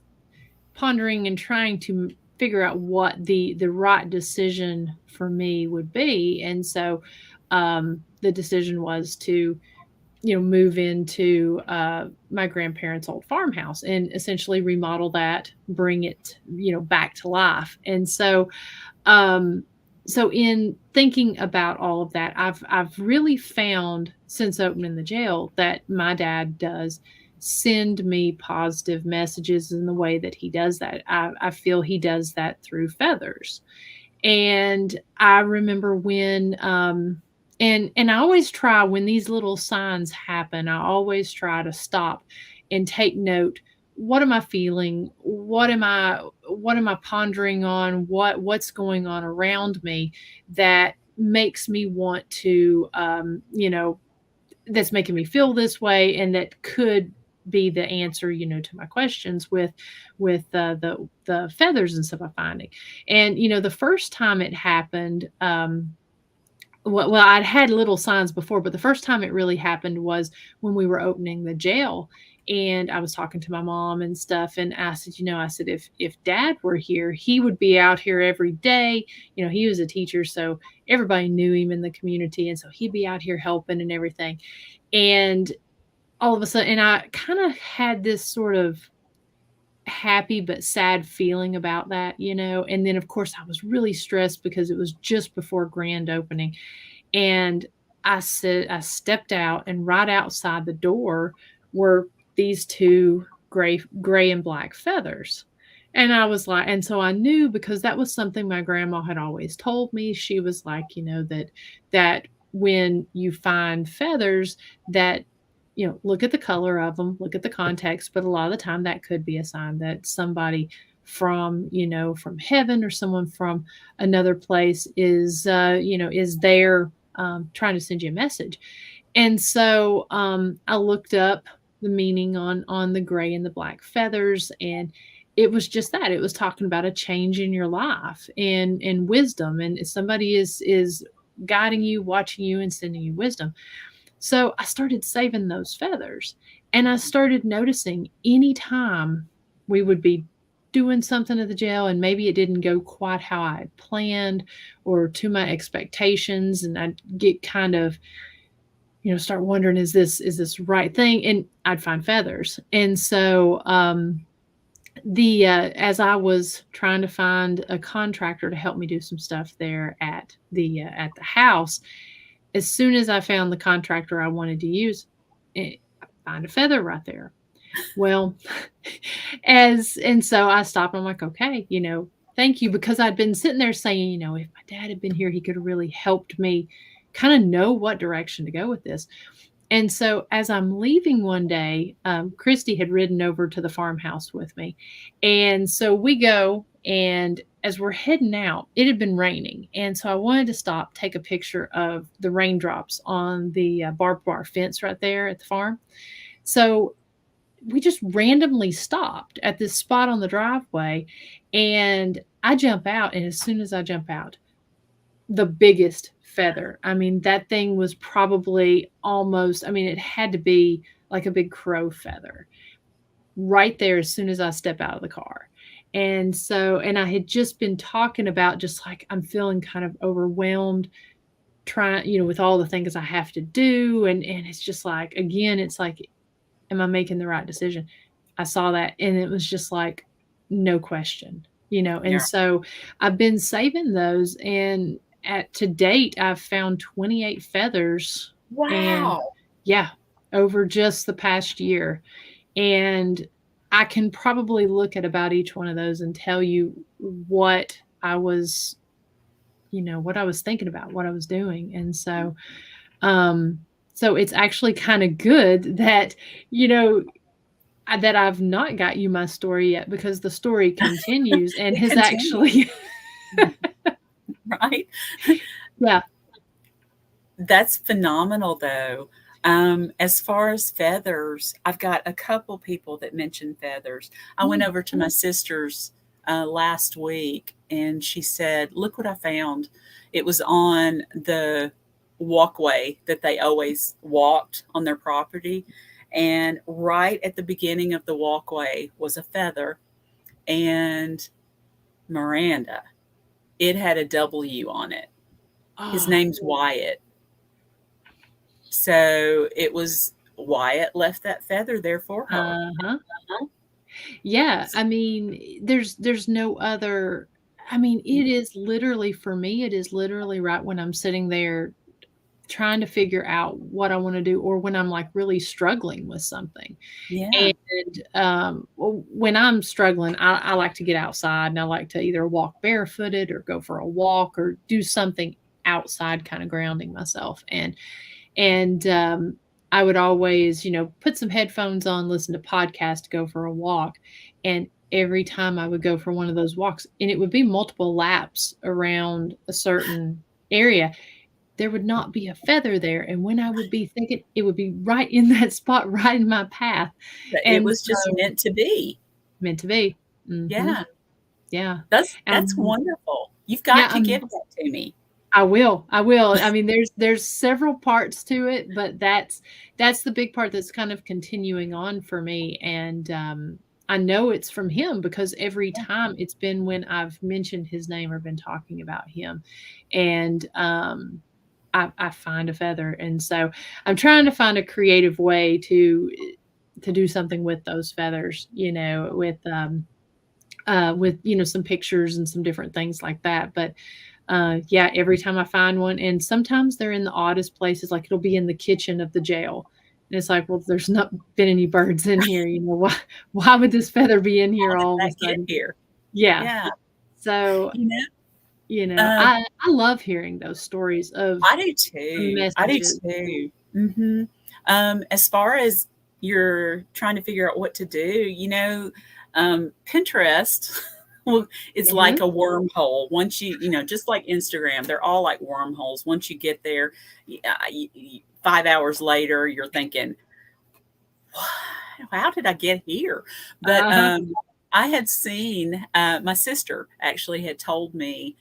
pondering and trying to figure out what the right decision for me would be. And so the decision was to move into my grandparents' old farmhouse and essentially remodel that, bring it back to life. And um, so in thinking about all of that, I've really found since opening the jail that my dad does send me positive messages in the way that he does that. I feel he does that through feathers. And I remember when and I always try when these little signs happen, I always try to stop and take note. What am I feeling? What am I pondering on? What's going on around me that makes me want to that's making me feel this way, and that could be the answer to my questions with the feathers and stuff I'm finding. And the first time it happened, well, I'd had little signs before, but the first time it really happened was when we were opening the jail. And I was talking to my mom and stuff, and I said, if Dad were here, he would be out here every day. He was a teacher, so everybody knew him in the community, and so he'd be out here helping and everything. And all of a sudden, and I kind of had this sort of happy but sad feeling about that. And then of course I was really stressed because it was just before grand opening. And I stepped out, and right outside the door were these two gray and black feathers. And I was like, and so I knew, because that was something my grandma had always told me. She was like, that when you find feathers, that look at the color of them, look at the context, but a lot of the time that could be a sign that somebody from heaven or someone from another place is there, trying to send you a message. And so I looked up the meaning on the gray and the black feathers, and it was just that. It was talking about a change in your life and wisdom, and somebody is guiding you, watching you, and sending you wisdom. So I started saving those feathers, and I started noticing anytime we would be doing something at the jail and maybe it didn't go quite how I had planned or to my expectations, and I'd get kind of, start wondering, is this right thing? And I'd find feathers. And so the as I was trying to find a contractor to help me do some stuff there at the house, as soon as I found the contractor I wanted to use, I find a feather right there. Well, and so I stopped. I'm like, okay, thank you, because I'd been sitting there saying, if my dad had been here, he could have really helped me kind of know what direction to go with this. And so as I'm leaving one day, Christy had ridden over to the farmhouse with me. And so we go, and as we're heading out, it had been raining. And so I wanted to stop, take a picture of the raindrops on the barbed wire fence right there at the farm. So we just randomly stopped at this spot on the driveway, and I jump out. And as soon as I jump out, the biggest feather. I mean, that thing was probably almost, it had to be like a big crow feather right there as soon as I step out of the car. And so, and I had just been talking about just like, I'm feeling kind of overwhelmed trying, with all the things I have to do. And it's just like, again, it's like, am I making the right decision? I saw that, and it was just like, no question, and Yeah. so I've been saving those, and to date, I've found 28 feathers. And Wow. yeah, over just the past year. And I can probably look at about each one of those and tell you what I was, what I was thinking about, what I was doing. And so, so it's actually kind of good that, that I've not got you my story yet, because the story continues and has actually. Right? Yeah. That's phenomenal, though. As far as feathers, I've got a couple people that mentioned feathers. I went over to my sister's last week, and she said, look what I found. It was on the walkway that they always walked on their property. And right at the beginning of the walkway was a feather. And Miranda, it had a W on it. His name's Wyatt. So it was Wyatt left that feather there for her. Yeah. There's no other. It is literally, for me, it is literally right when I'm sitting there trying to figure out what I want to do, or when I'm like really struggling with something. Yeah. And when I'm struggling, I like to get outside, and I like to either walk barefooted or go for a walk or do something outside, kind of grounding myself. And I would always, put some headphones on, listen to podcasts, go for a walk. And every time I would go for one of those walks, and it would be multiple laps around a certain area, there would not be a feather there. And when I would be thinking, it would be right in that spot, right in my path. It was just meant to be. Meant to be. Mm-hmm. Yeah. Yeah. That's wonderful. You've got to give that to me. I will. There's several parts to it, but that's the big part that's kind of continuing on for me. And I know it's from him, because every time it's been when I've mentioned his name or been talking about him, and I find a feather. And so I'm trying to find a creative way to do something with those feathers, with some pictures and some different things like that. But every time I find one, and sometimes they're in the oddest places, like it'll be in the kitchen of the jail. And it's like, well, there's not been any birds in here. Why would this feather be in here all of a sudden? Here? Yeah. Yeah. So, I love hearing those stories of. I do too. Mm-hmm. As far as you're trying to figure out what to do, Pinterest, well, it's like a wormhole. Once you, just like Instagram, they're all like wormholes. Once you get there, 5 hours later, you're thinking, how did I get here? But I had seen, my sister actually had told me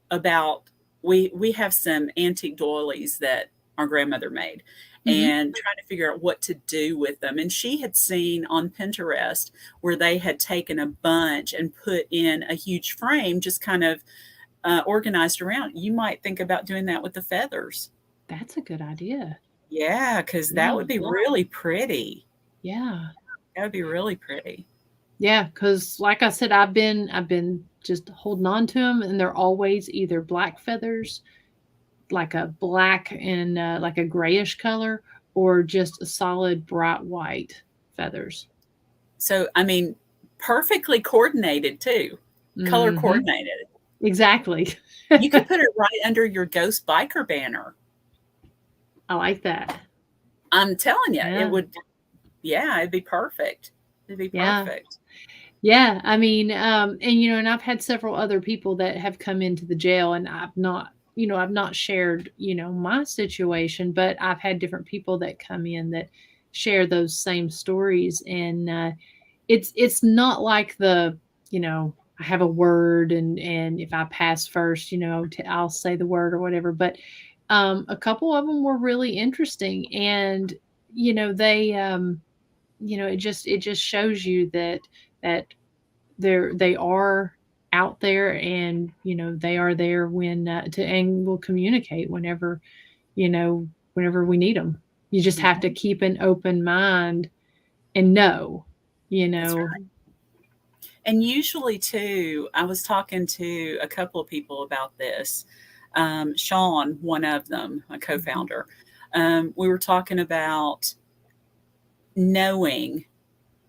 about, we have some antique doilies that our grandmother made, Mhm. and trying to figure out what to do with them. And she had seen on Pinterest where they had taken a bunch and put in a huge frame, just kind of organized around. You might think about doing that with the feathers. That's a good idea. Yeah, because that would Yeah. be really pretty. Yeah. That would be really pretty. Yeah, because like I said, I've been just holding on to them, and they're always either black feathers, like a black and like a grayish color, or just a solid bright white feathers. So, I mean, perfectly coordinated too, color Mhm. coordinated. Exactly. You could put it right under your ghost biker banner. I like that. I'm telling you, it Yeah. would, yeah, it'd be perfect. It'd be Yeah. perfect. Yeah, I mean, and I've had several other people that have come into the jail, and I've not shared, my situation, but I've had different people that come in that share those same stories, and it's not like I have a word, and if I pass first, I'll say the word or whatever, but a couple of them were really interesting, and they it just shows you that they are out there, and they are there when to and will communicate whenever we need them. You just have to Mhm. keep an open mind and know, you That's know. right. And usually, too, I was talking to a couple of people about this. Sean, one of them, a Mhm. co-founder, we were talking about knowing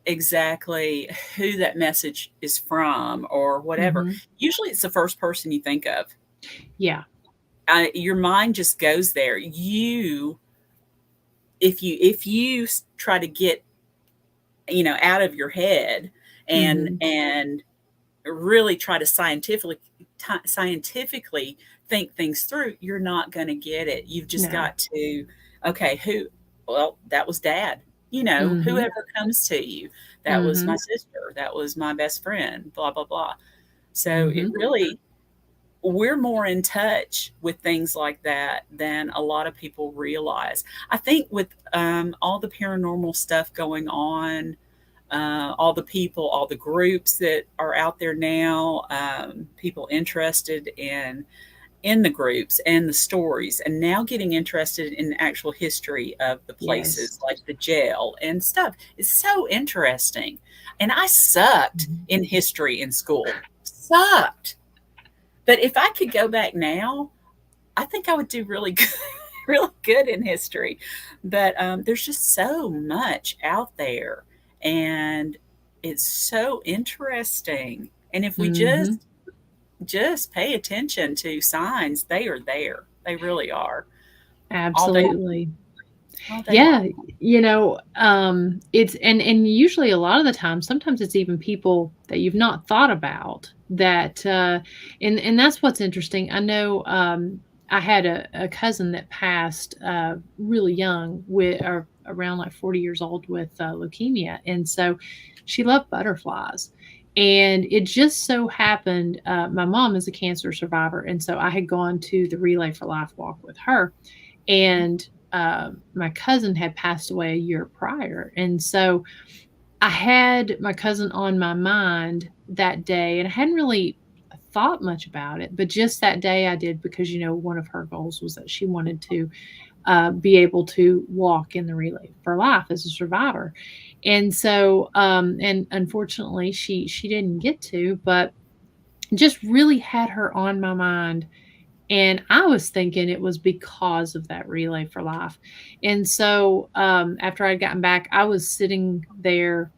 exactly who that message is from or whatever. Mhm. Usually, it's the first person you think of. Yeah. Your mind just goes there. If you try to get out of your head and Mhm. really try to scientifically think things through, you're not going to get it. You've just No. got to, okay, well, that was dad. Mhm. Whoever comes to you, that was my Mhm. sister, that was my best friend, blah, blah, blah. So it Mhm. really, we're more in touch with things like that than a lot of people realize. I think with all the paranormal stuff going on, all the people, all the groups that are out there now, people interested in the groups and the stories, and now getting interested in the actual history of the Yes. places like the jail and stuff is so interesting. And I sucked Mhm. in history in school, sucked. But if I could go back now, I think I would do really good, really good in history. But there's just so much out there, and it's so interesting. And if we Mhm. just pay attention to signs, they are there. They really are. All day, Absolutely. all day Yeah, long. it's and usually a lot of the time, sometimes it's even people that you've not thought about that, and that's what's interesting. I know, I had a cousin that passed, really young with or around like 40 years old with, leukemia, and so she loved butterflies, and it just so happened, my mom is a cancer survivor, and so I had gone to the Relay for Life walk with her, Mhm. and my cousin had passed away a year prior. And so I had my cousin on my mind that day, and I hadn't really thought much about it, but just that day I did because, one of her goals was that she wanted to be able to walk in the Relay for Life as a survivor. And so, and unfortunately, she didn't get to, but just really had her on my mind, and I was thinking it was because of that Relay for Life. And so, after I'd gotten back, I was sitting there,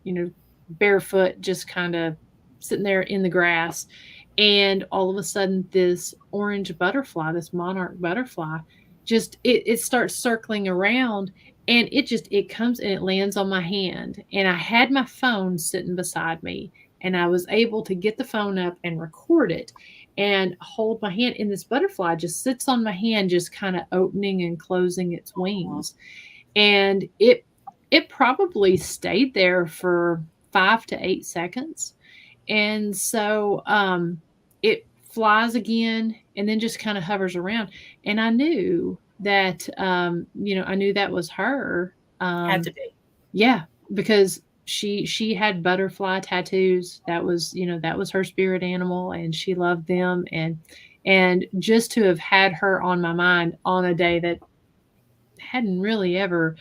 barefoot, just kind of sitting there in the grass. And all of a sudden, this orange butterfly, this monarch butterfly, it starts circling around, and it comes and it lands on my hand. And I had my phone sitting beside me, and I was able to get the phone up and record it and hold my hand, and this butterfly just sits on my hand, just kind of opening and closing its Aw. wings. And it probably stayed there for 5 to 8 seconds. And so it flies again and then just kind of hovers around. And I knew that, I knew that was her. Had to be. Yeah, because she had butterfly tattoos. That was her spirit animal, and she loved them. And just to have had her on my mind on a day that hadn't really ever,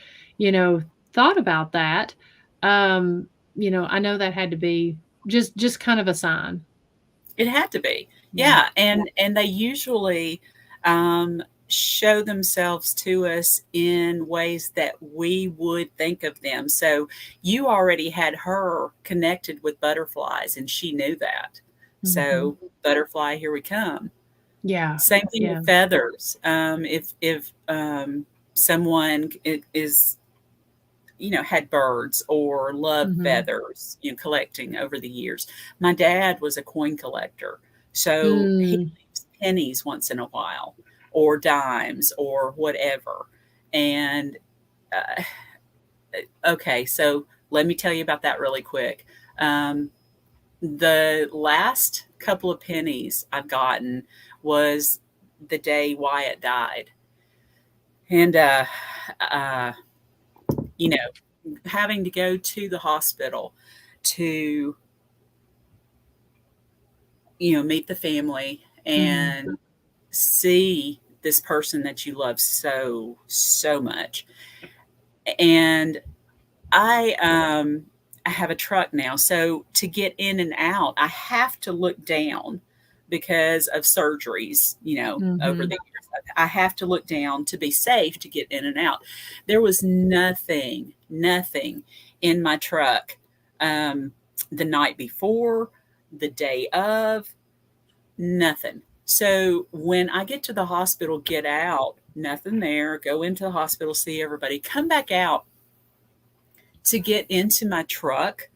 thought about that, I know that had to be just kind of a sign. It had to be. Yeah. Yeah, and they usually, show themselves to us in ways that we would think of them. So, you already had her connected with butterflies, and she knew that. Mhm. So, butterfly, here we come. Yeah. Same thing Yeah. with feathers. If someone is, had birds or loved Mhm. feathers, collecting over the years. My dad was a coin collector, so he Mm. leaves pennies once in a while, or dimes, or whatever. And uh, okay, so let me tell you about that really quick. Um, the last couple of pennies I've gotten was the day Wyatt died. And, uh, you know, having to go to the hospital to, meet the family Mhm. and see this person that you love so, so much. And I have a truck now, so to get in and out, I have to look down because of surgeries, over the Mhm. years. I have to look down to be safe to get in and out. There was nothing, nothing in my truck, um, the night before, the day of, nothing. So when I get to the hospital, get out, nothing there, go into the hospital, see everybody, come back out to get into my truck,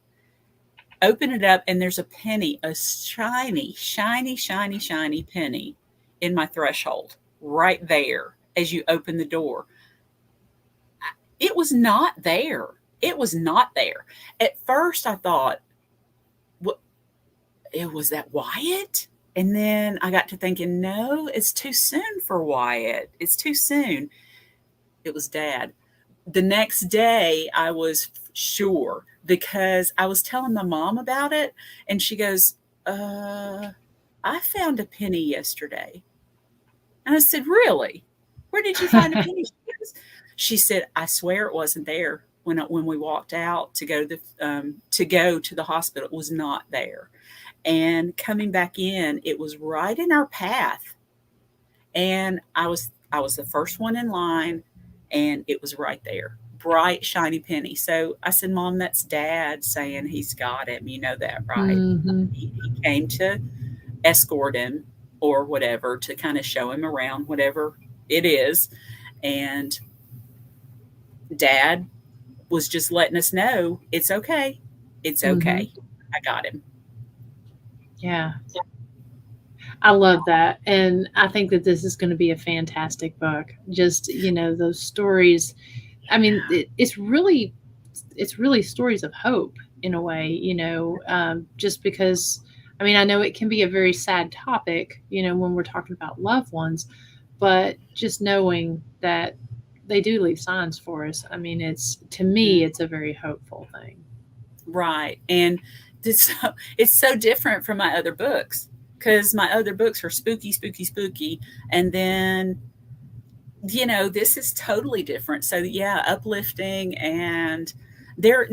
open it up, and there's a penny, a shiny, shiny, shiny, shiny penny in my threshold right there as you open the door. It was not there. It was not there. At first, I thought, what? It was that Wyatt? And then I got to thinking, no, it's too soon for Wyatt. It's too soon. It was Dad. The next day, I was sure because I was telling my mom about it, and she goes, I found a penny yesterday. And I said, really? Where did you find a penny? She said, I swear it wasn't there when we walked out to go to the hospital. It was not there. And coming back in, it was right in our path. And I was the first one in line, and it was right there. Bright, shiny penny. So I said, Mom, that's Dad saying he's got him. You know that, right? Mhm. He came to escort him or whatever to kind of show him around, whatever it is. And Dad was just letting us know it's okay. It's Mhm. okay. I got him. Yeah. I love that, and I think that this is gonna be a fantastic book. Just, those stories. I mean, it's really stories of hope in a way, just because, I mean, I know it can be a very sad topic, when we're talking about loved ones, but just knowing that they do leave signs for us. I mean, to me, it's a very hopeful thing. Right. And it's so different from my other books because my other books are spooky, spooky, spooky. And then, this is totally different. So yeah, uplifting. And there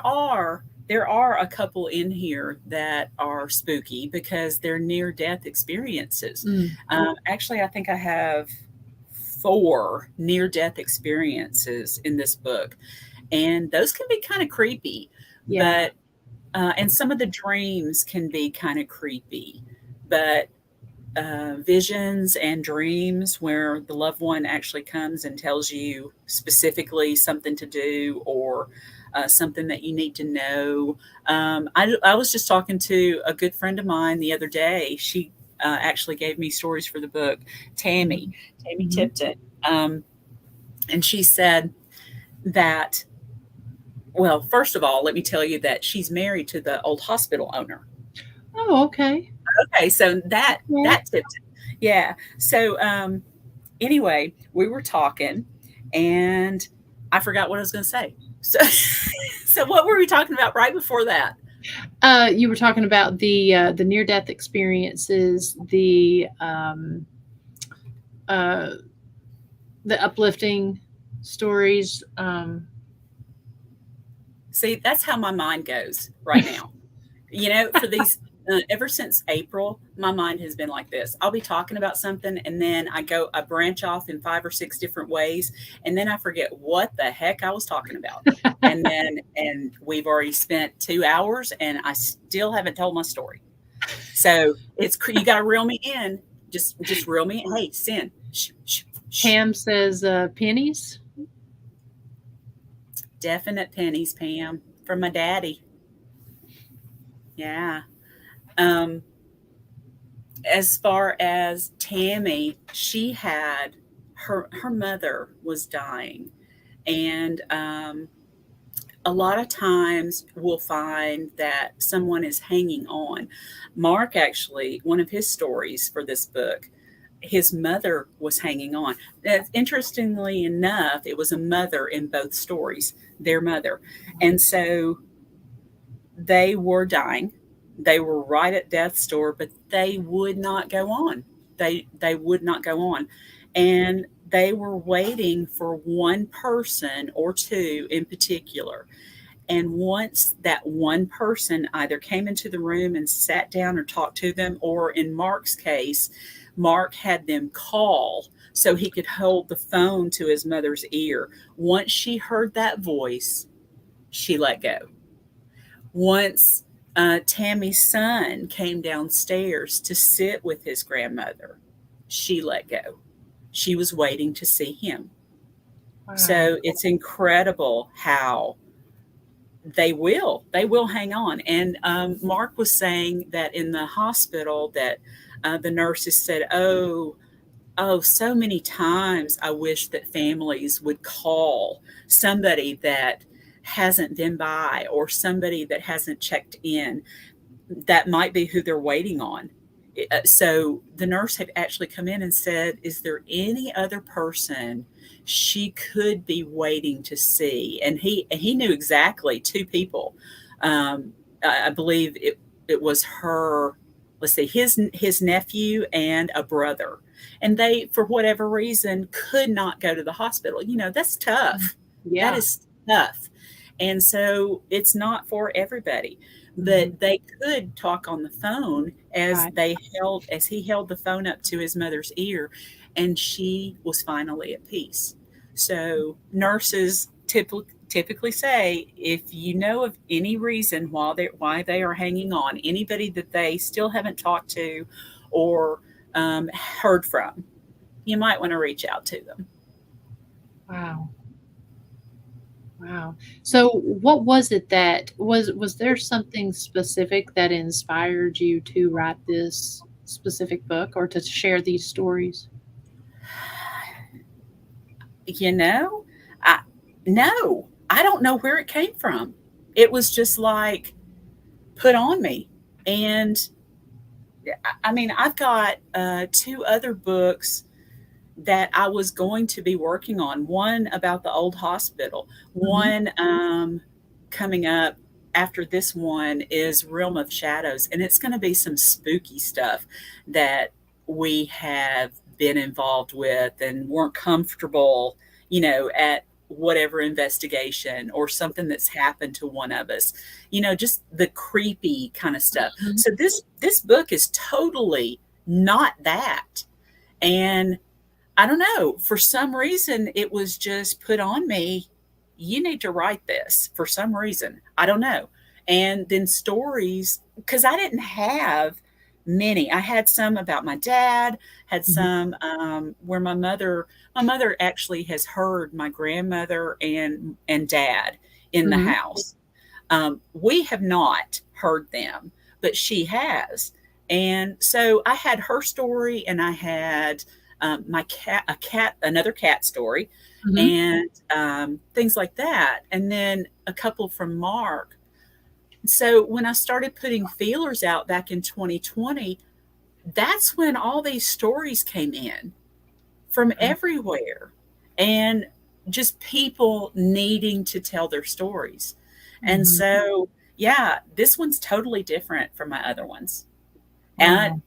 are a couple in here that are spooky because they're near death experiences. Mm, Actually, I think I have 4 near death experiences in this book, and those can be kind of creepy. yeah. But and some of the dreams can be kind of creepy, but visions and dreams where the loved one actually comes and tells you specifically something to do, or something that you need to know. I was just talking to a good friend of mine the other day. She actually gave me stories for the book, Tammy, Mhm. Tammy Mhm. Tipton. And she said that, well, first of all, let me tell you that she's married to the old hospital owner. Oh, okay. Okay, so that Yeah. that tipped it. Yeah. So anyway, we were talking, and I forgot what I was going to say. So, so what were we talking about right before that? You were talking about the near-death experiences, uh, the uplifting stories. See, that's how my mind goes right now. For these, ever since April, my mind has been like this. I'll be talking about something, and then I branch off in 5 or 6 different ways, and then I forget what the heck I was talking about. And we've already spent 2 hours, and I still haven't told my story. So you got to reel me in. Just reel me in. Hey, Cyn. Shh, shh, shh. Pam says pennies. Definite pennies, Pam, from my daddy. Yeah. As far as Tammy, she had her mother was dying, and a lot of times we'll find that someone is hanging on. Mark, actually, one of his stories for this book, his mother was hanging on. Interestingly enough, it was a mother in both stories, their mother. And so they were dying. They were right at death's door, but they would not go on. They would not go on. And they were waiting for one person or two in particular. And once that one person either came into the room and sat down or talked to them, or in Mark's case, Mark had them call so he could hold the phone to his mother's ear. Once she heard that voice, she let go. Once Tammy's son came downstairs to sit with his grandmother, she let go. She was waiting to see him. Wow. So it's incredible how they will hang on. And Mark was saying that in the hospital that the nurses said, oh, so many times I wish that families would call somebody that hasn't been by, or somebody that hasn't checked in. That might be who they're waiting on. So the nurse had actually come in and said, is there any other person she could be waiting to see? And he knew exactly 2 people. I believe it was her, let's see, his nephew and a brother. And they, for whatever reason, could not go to the hospital. That's tough. Yeah. That is tough. And so it's not for everybody. But they could talk on the phone as he held the phone up to his mother's ear, and she was finally at peace. So nurses typically say, if you know of any reason why they are hanging on, anybody that they still haven't talked to or heard from, you might want to reach out to them. Wow. So what was it that was there something specific that inspired you to write this specific book or to share these stories? No, I don't know where it came from. It was just like put on me. And I mean, I've got 2 other books that I was going to be working on. One about the old hospital. One coming up after this one is Realm of Shadows. And it's going to be some spooky stuff that we have been involved with and weren't comfortable, at whatever investigation or something that's happened to one of us, just the creepy kind of stuff. So this book is totally not that. And I don't know, for some reason, it was just put on me. You need to write this for some reason. I don't know. And then stories, because I didn't have many. I had some about my dad, had some where my mother actually has heard my grandmother and dad in the house. We have not heard them, but she has. And so I had her story, and I had another cat story, and things like that. And then a couple from Mark. So when I started putting feelers out back in 2020, that's when all these stories came in from everywhere, and just people needing to tell their stories. And Mhm. so, yeah, this one's totally different from my other ones. And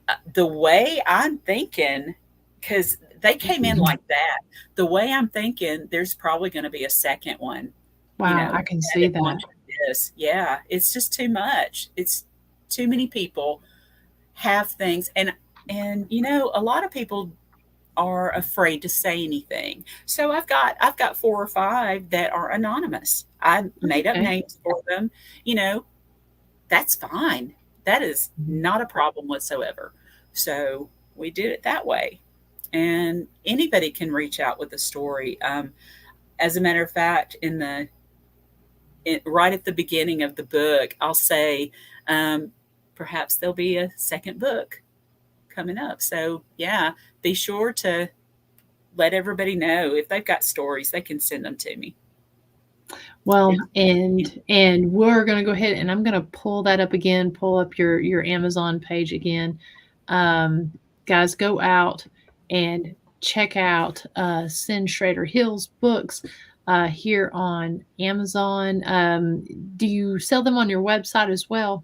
Wow. the way I'm thinking, because they came in like that, the way I'm thinking, there's probably going to be a second one, Wow, I can see added that. onto this. Yeah, it's just too much. It's too many people have things, and a lot of people are afraid to say anything. So I've got 4 or 5 that are anonymous. I made up Okay. names for them. You know, that's fine. That is Mhm. not a problem whatsoever. So we did it that way. And anybody can reach out with a story. As a matter of fact, right at the beginning of the book, I'll say, perhaps there'll be a second book coming up. So yeah, be sure to let everybody know if they've got stories, they can send them to me. Well, It's, and we're gonna go ahead and I'm gonna pull that up again, pull up your Amazon page again. Um, Guys, go out and check out Cyn Shrader Hill's books here on Amazon. Do you sell them on your website as well?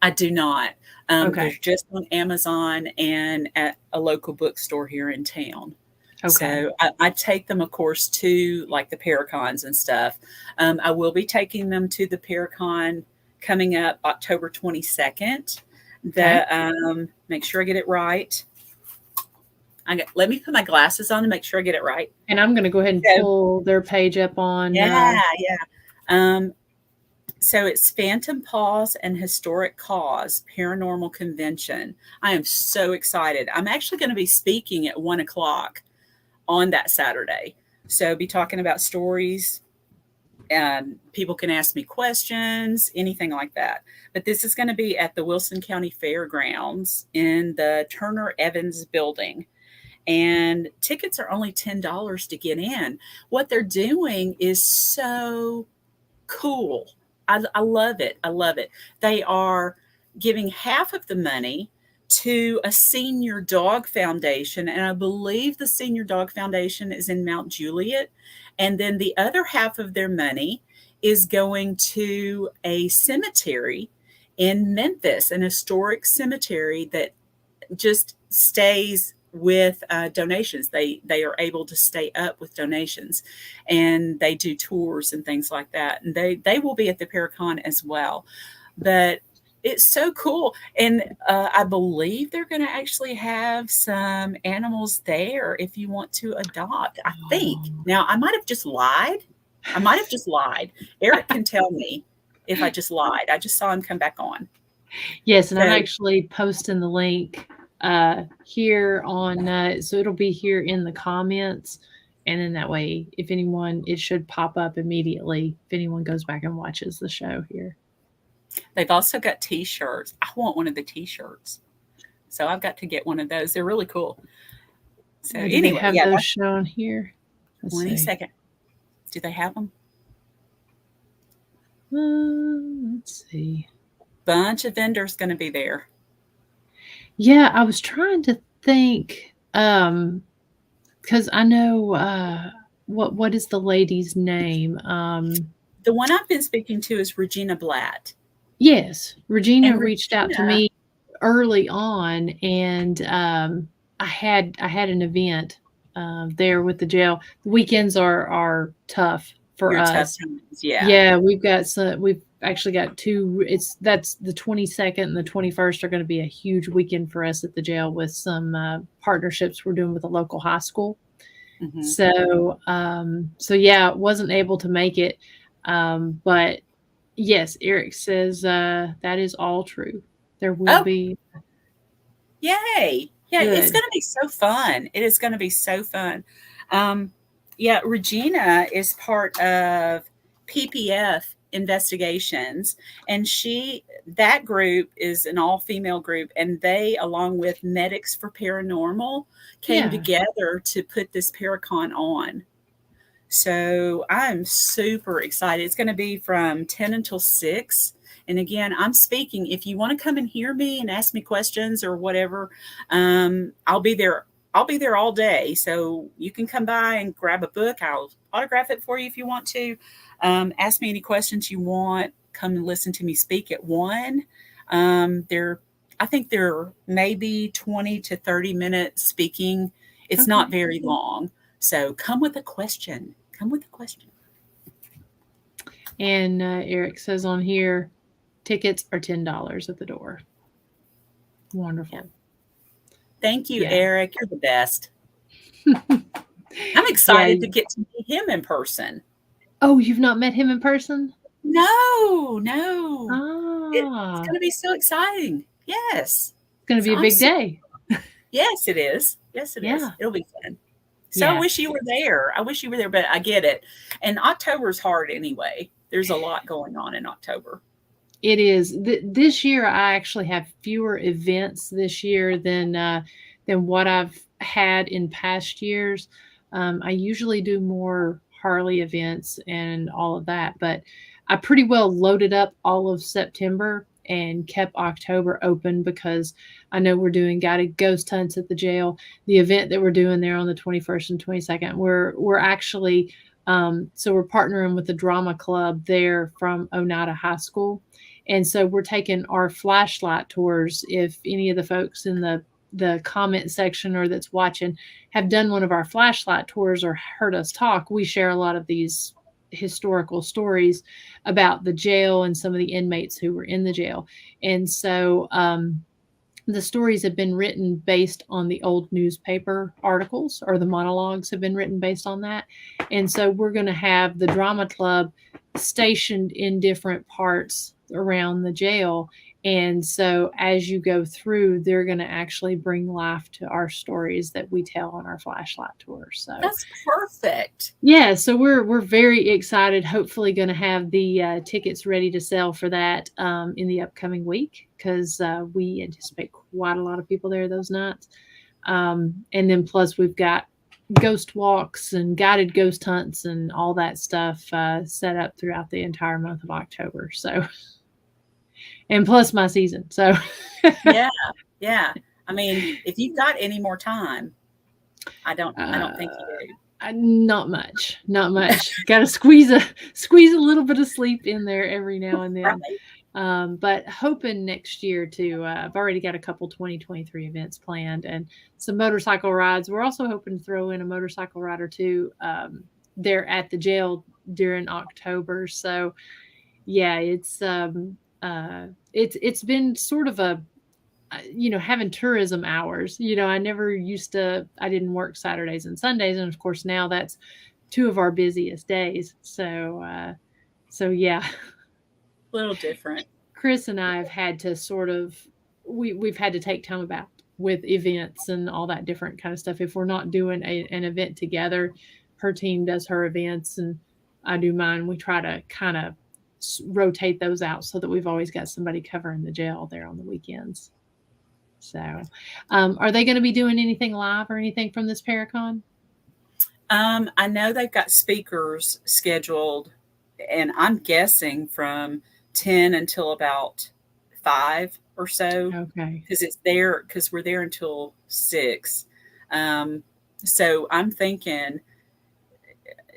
I do not. Okay. They're just on Amazon and at a local bookstore here in town. Okay. So I take them, of course, to like the Paracons and stuff. I will be taking them to the Paracon coming up October 22nd. Okay. Make sure I get it right. Let me put my glasses on to make sure I get it right. And I'm gonna go ahead and So, pull their page up on yeah. Um, so it's Phantom Pause and Historic Cause Paranormal Convention. I am so excited. I'm actually going to be speaking at 1 o'clock on that Saturday. So be talking about stories, and people can ask me questions, anything like that. But this is going to be at the Wilson County Fairgrounds in the Turner Evans building. And tickets are only $10 to get in. What they're doing is so cool. I love it. I love it. They are giving half of the money to a senior dog foundation. And I believe the senior dog foundation is in Mount Juliet. And then the other half of their money is going to a cemetery in Memphis, an historic cemetery that just stays with donations. They are able to stay up with donations, and they do tours and things like that. And they will be at the Paracon as well. But it's so cool, and I believe they're going to actually have some animals there if you want to adopt. I think. Now I might have just lied. Eric can tell me if I just lied. I just saw him come back on. Yes, and I'm So actually posting the link here on so it'll be here in the comments, and then that way if anyone, it should pop up immediately if anyone goes back and watches the show here. they've also got t-shirts. I want one of the t-shirts. So I've got to get one of those. They're really cool. So Do they anyway, have yeah, those that's shown here? Let's 20 see. second. Do they have them? Let's see. Bunch of vendors going to be there. Yeah, I was trying to think because I know what is the lady's name? The one I've been speaking to is Regina Blatt. Yes, Regina And reached out to Regina, me early on, and I had an event there with the jail. The weekends are tough for your tough us. times. Yeah. Yeah, we've actually got two. That's the 22nd and the 21st are going to be a huge weekend for us at the jail with some partnerships we're doing with a local high school. Mm-hmm. So yeah, wasn't able to make it, but yes, Eric says that is all true. There will Oh, be. yay. Yeah, it's Good. going to be so fun. It is going to be so fun. Yeah, Regina is part of PPF Investigations, and that group is an all-female group, and they, along with Medics for Paranormal, came Yeah. together to put this Paracon on. So I'm super excited. It's going to be from 10 until 6. And again, I'm speaking. If you want to come and hear me and ask me questions or whatever, I'll be there I'll be there all day. So you can come by and grab a book. I'll autograph it for you if you want to. Ask me any questions you want. Come and listen to me speak at 1. I think they're maybe 20 to 30 minutes speaking. It's Okay. not very long. So come with a question. Come with a question. And Eric says on here, tickets are $10 at the door. Wonderful. Yeah. Thank you, Yeah. Eric. You're the best. I'm excited to get to meet him in person. Oh, you've not met him in person? No. It's Ah, going to be so exciting. Yes. it's going to be a big day. Yes, it is. Yes, it is. Yeah. It'll be fun. So Yeah. I wish you were there. But I get it. And October's hard anyway. There's a lot going on in October. It is. This year, I actually have fewer events this year than what I've had in past years. I usually do more Harley events and all of that, but I pretty well loaded up all of September and kept October open because I know we're doing guided ghost hunts at the jail. The event that we're doing there on the 21st and 22nd, we're actually so we're partnering with the drama club there from Oneida High School. And so we're taking our flashlight tours. If any of the folks in the comment section or that's watching have done one of our flashlight tours or heard us talk, we share a lot of these historical stories about the jail and some of the inmates who were in the jail. And so the stories have been written based on the old newspaper articles, or the monologues have been written based on that. And so we're going to have the drama club stationed in different parts around the jail. And so as you go through, they're going to actually bring life to our stories that we tell on our flashlight tour. So that's perfect. Yeah, so we're very excited. Hopefully going to have the tickets ready to sell for that in the upcoming week, because we anticipate quite a lot of people there those nights. And then plus we've got ghost walks and guided ghost hunts and all that stuff set up throughout the entire month of October. So, and plus my season. So yeah. I mean, if you've got any more time, I don't think you do. Not much. Got to squeeze a little bit of sleep in there every now and then. Right. But hoping next year to, I've already got a couple 2023 events planned and some motorcycle rides. We're also hoping to throw in a motorcycle ride or two there at the jail during October. So yeah, it's been sort of a, having tourism hours. I never used to, I didn't work Saturdays and Sundays. And of course now that's 2 of our busiest days. So yeah. A little different. Chris and I have had to sort of, we've had to take time about with events and all that different kind of stuff. If we're not doing an event together, her team does her events and I do mine. We try to kind of rotate those out so that we've always got somebody covering the jail there on the weekends. So, are they going to be doing anything live or anything from this Paracon? I know they've got speakers scheduled, and I'm guessing from 10 until about 5 or so. Okay. Because we're there until 6. So I'm thinking,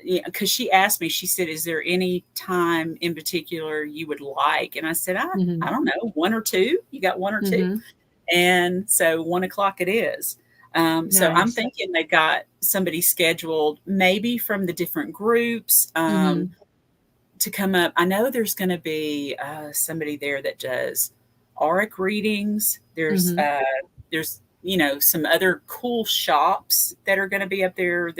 because she asked me, she said, is there any time in particular you would like? And I said, I don't know, 1 or 2. You got 1 or 2? Mm-hmm. And so 1 o'clock it is. Nice. So I'm thinking they got somebody scheduled maybe from the different groups to come up. I know there's going to be somebody there that does auric readings. There's some other cool shops that are going to be up there.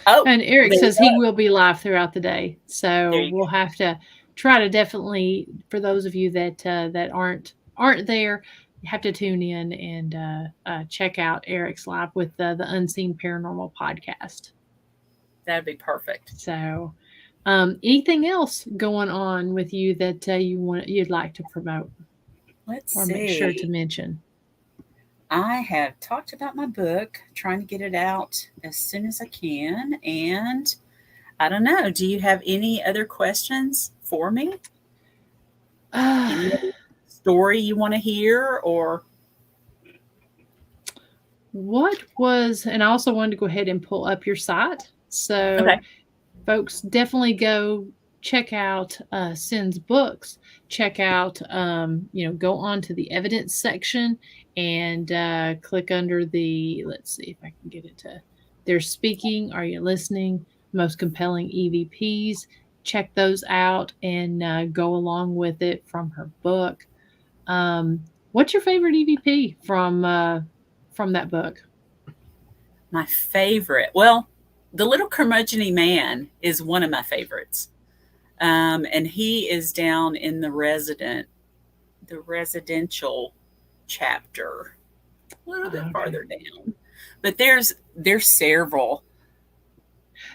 And Eric says he will be live throughout the day. So we'll have to try to definitely, for those of you that aren't there, you have to tune in and check out Eric's live with the Unseen Paranormal podcast. That'd be perfect. So, anything else going on with you that you'd like to promote? Let's or see. Make sure to mention. I have talked about my book, trying to get it out as soon as I can. And I don't know, do you have any other questions for me? Any other story you want to hear? Or what was, and I also wanted to go ahead and pull up your site. So Okay. folks, definitely go check out Cyn's books. Check out, go on to the evidence section and click under the, let's see if I can get it to, they're speaking, are you listening? Most compelling EVPs. Check those out and go along with it from her book. What's your favorite EVP from that book? My favorite. Well, The Little Curmudgeon Man is one of my favorites. And he is down in the residential chapter, a little bit farther down. But there's several.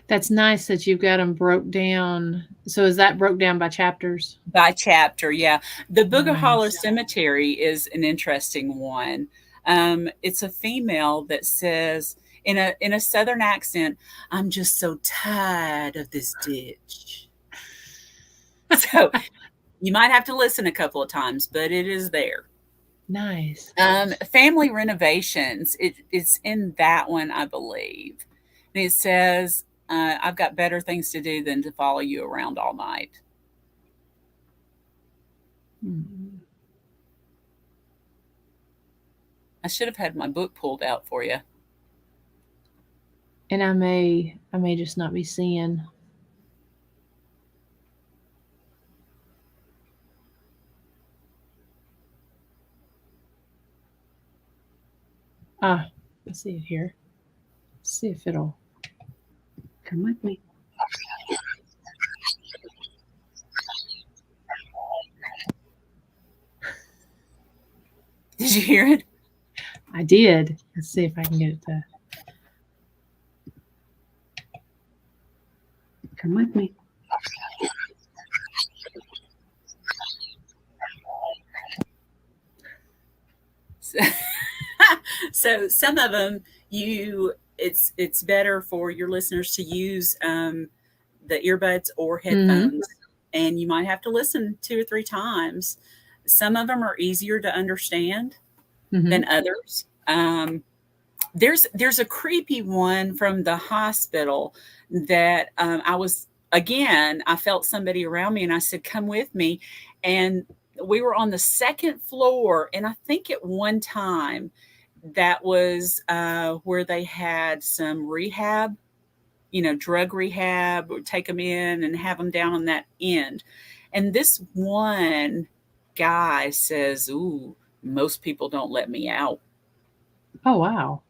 That's nice that you've got them broke down. So is that broke down by chapters? By chapter, yeah. The Booger Nice. Holler Cemetery is an interesting one. It's a female that says in a southern accent, "I'm just so tired of this ditch." So you might have to listen a couple of times, but it is there. Nice. Family renovations. It's in that one, I believe. And it says, "I've got better things to do than to follow you around all night." I should have had my book pulled out for you. And I may just not be seeing. I see it here. Let's see if it'll come with me. Did you hear it? I did. Let's see if I can get it to come with me. So some of them it's better for your listeners to use the earbuds or headphones, and you might have to listen 2 or 3 times. Some of them are easier to understand than others. There's a creepy one from the hospital that I felt somebody around me and I said, "Come with me." And we were on the 2nd floor. And I think at one time that was where they had some rehab, drug rehab, or take them in and have them down on that end. And this one guy says, "Ooh, most people don't let me out." Oh, wow.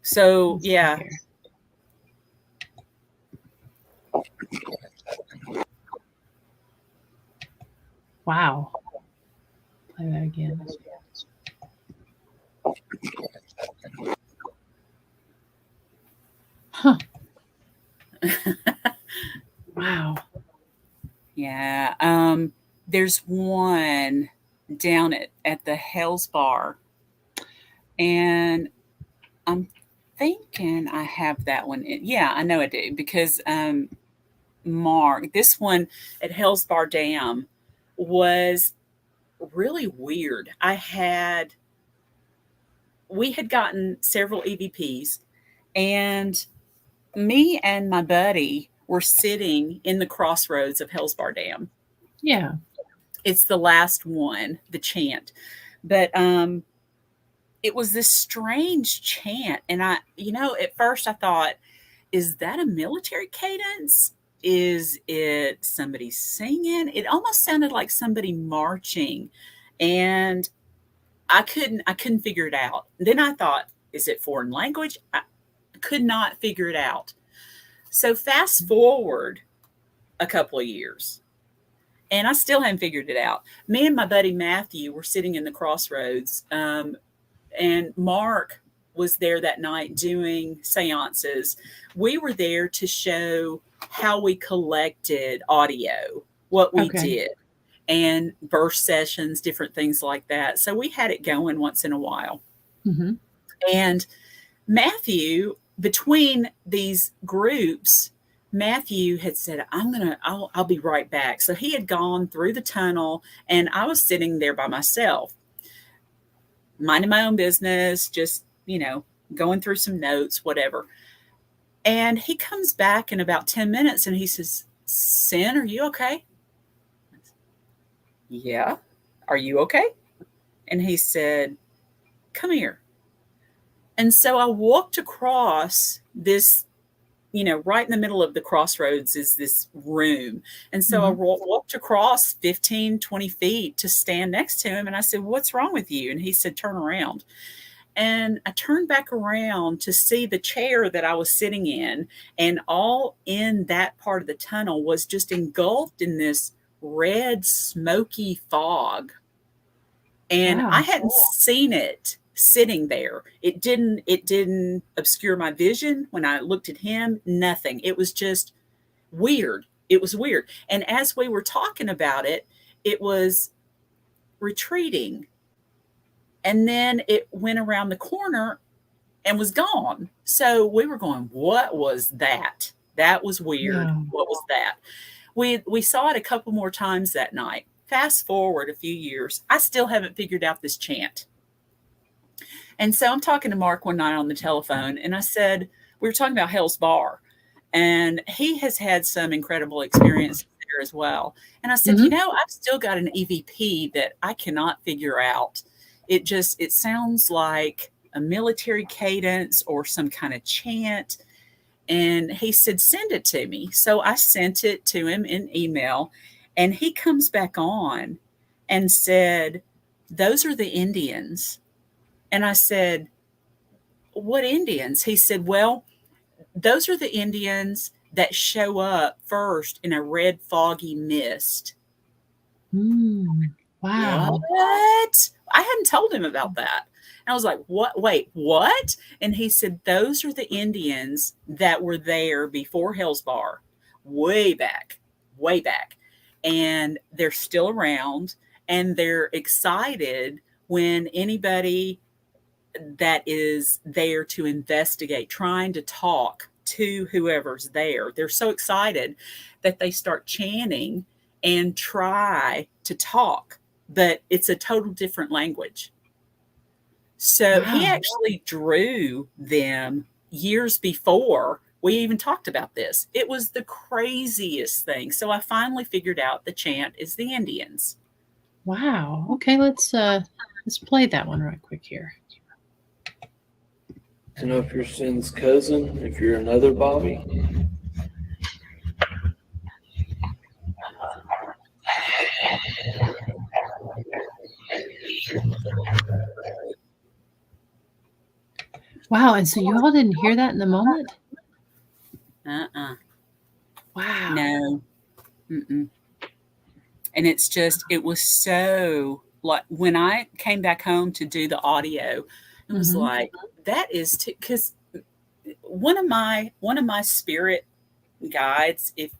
So, yeah. Wow. Play that again. Huh. Wow. Yeah. There's one down at the Hell's Bar. And I'm thinking I have that one. Yeah, I know I do, because Mark, this one at Hell's Bar Dam was really weird. We had gotten several EVPs, and me and my buddy were sitting in the crossroads of Hell's Bar Dam. Yeah. It's the last one, the chant. But it was this strange chant. And at first I thought, is that a military cadence? Is it somebody singing? It almost sounded like somebody marching. And I couldn't figure it out. Then I thought, is it foreign language? I could not figure it out. So fast forward a couple of years, and I still haven't figured it out. Me and my buddy Matthew were sitting in the crossroads, and Mark was there that night doing seances. We were there to show how we collected audio, what we did, and burst sessions, different things like that. So we had it going once in a while. Mm-hmm. And Matthew, between these groups, Matthew had said, I'll be right back. So he had gone through the tunnel, and I was sitting there by myself, minding my own business, just, going through some notes, whatever. And he comes back in about 10 minutes and he says, Cyn, are you okay? Yeah. Are you okay? And he said, come here. And so I walked across this, right in the middle of the crossroads is this room. And so I walked across 15, 20 feet to stand next to him. And I said, what's wrong with you? And he said, turn around. And I turned back around to see the chair that I was sitting in. And all in that part of the tunnel was just engulfed in this red, smoky fog. And I hadn't seen it sitting there. It didn't obscure my vision when I looked at him, nothing. It was just weird. It was weird. And as we were talking about it, it was retreating. And then it went around the corner and was gone. So we were going, what was that? That was weird. Yeah. What was that? We saw it a couple more times that night. Fast forward a few years, I still haven't figured out this chant. And so I'm talking to Mark one night on the telephone, and I said, we were talking about Hell's Bar, and he has had some incredible experience there as well. And I said, I've still got an EVP that I cannot figure out. It sounds like a military cadence or some kind of chant. And he said, send it to me. So I sent it to him in email, and he comes back on and said, those are the Indians. And I said, what Indians? He said, well, those are the Indians that show up first in a red foggy mist. Wow. What? I hadn't told him about that. And I was like, what? Wait, what? And he said, those are the Indians that were there before Hell's Bar, way back. And they're still around, and they're excited when anybody that is there to investigate, trying to talk to whoever's there. They're so excited that they start chanting and try to talk, but it's a total different language. So he actually drew them years before we even talked about this. It was the craziest thing. So I finally figured out the chant is the Indians. Wow. Okay, let's play that one right quick here. To know if you're Cyn's cousin, if you're another Bobby. Wow, and so you all didn't hear that in the moment? Wow. No. Mm-mm. And it was so, like, when I came back home to do the audio, it was like, that is, because one of my spirit guides, if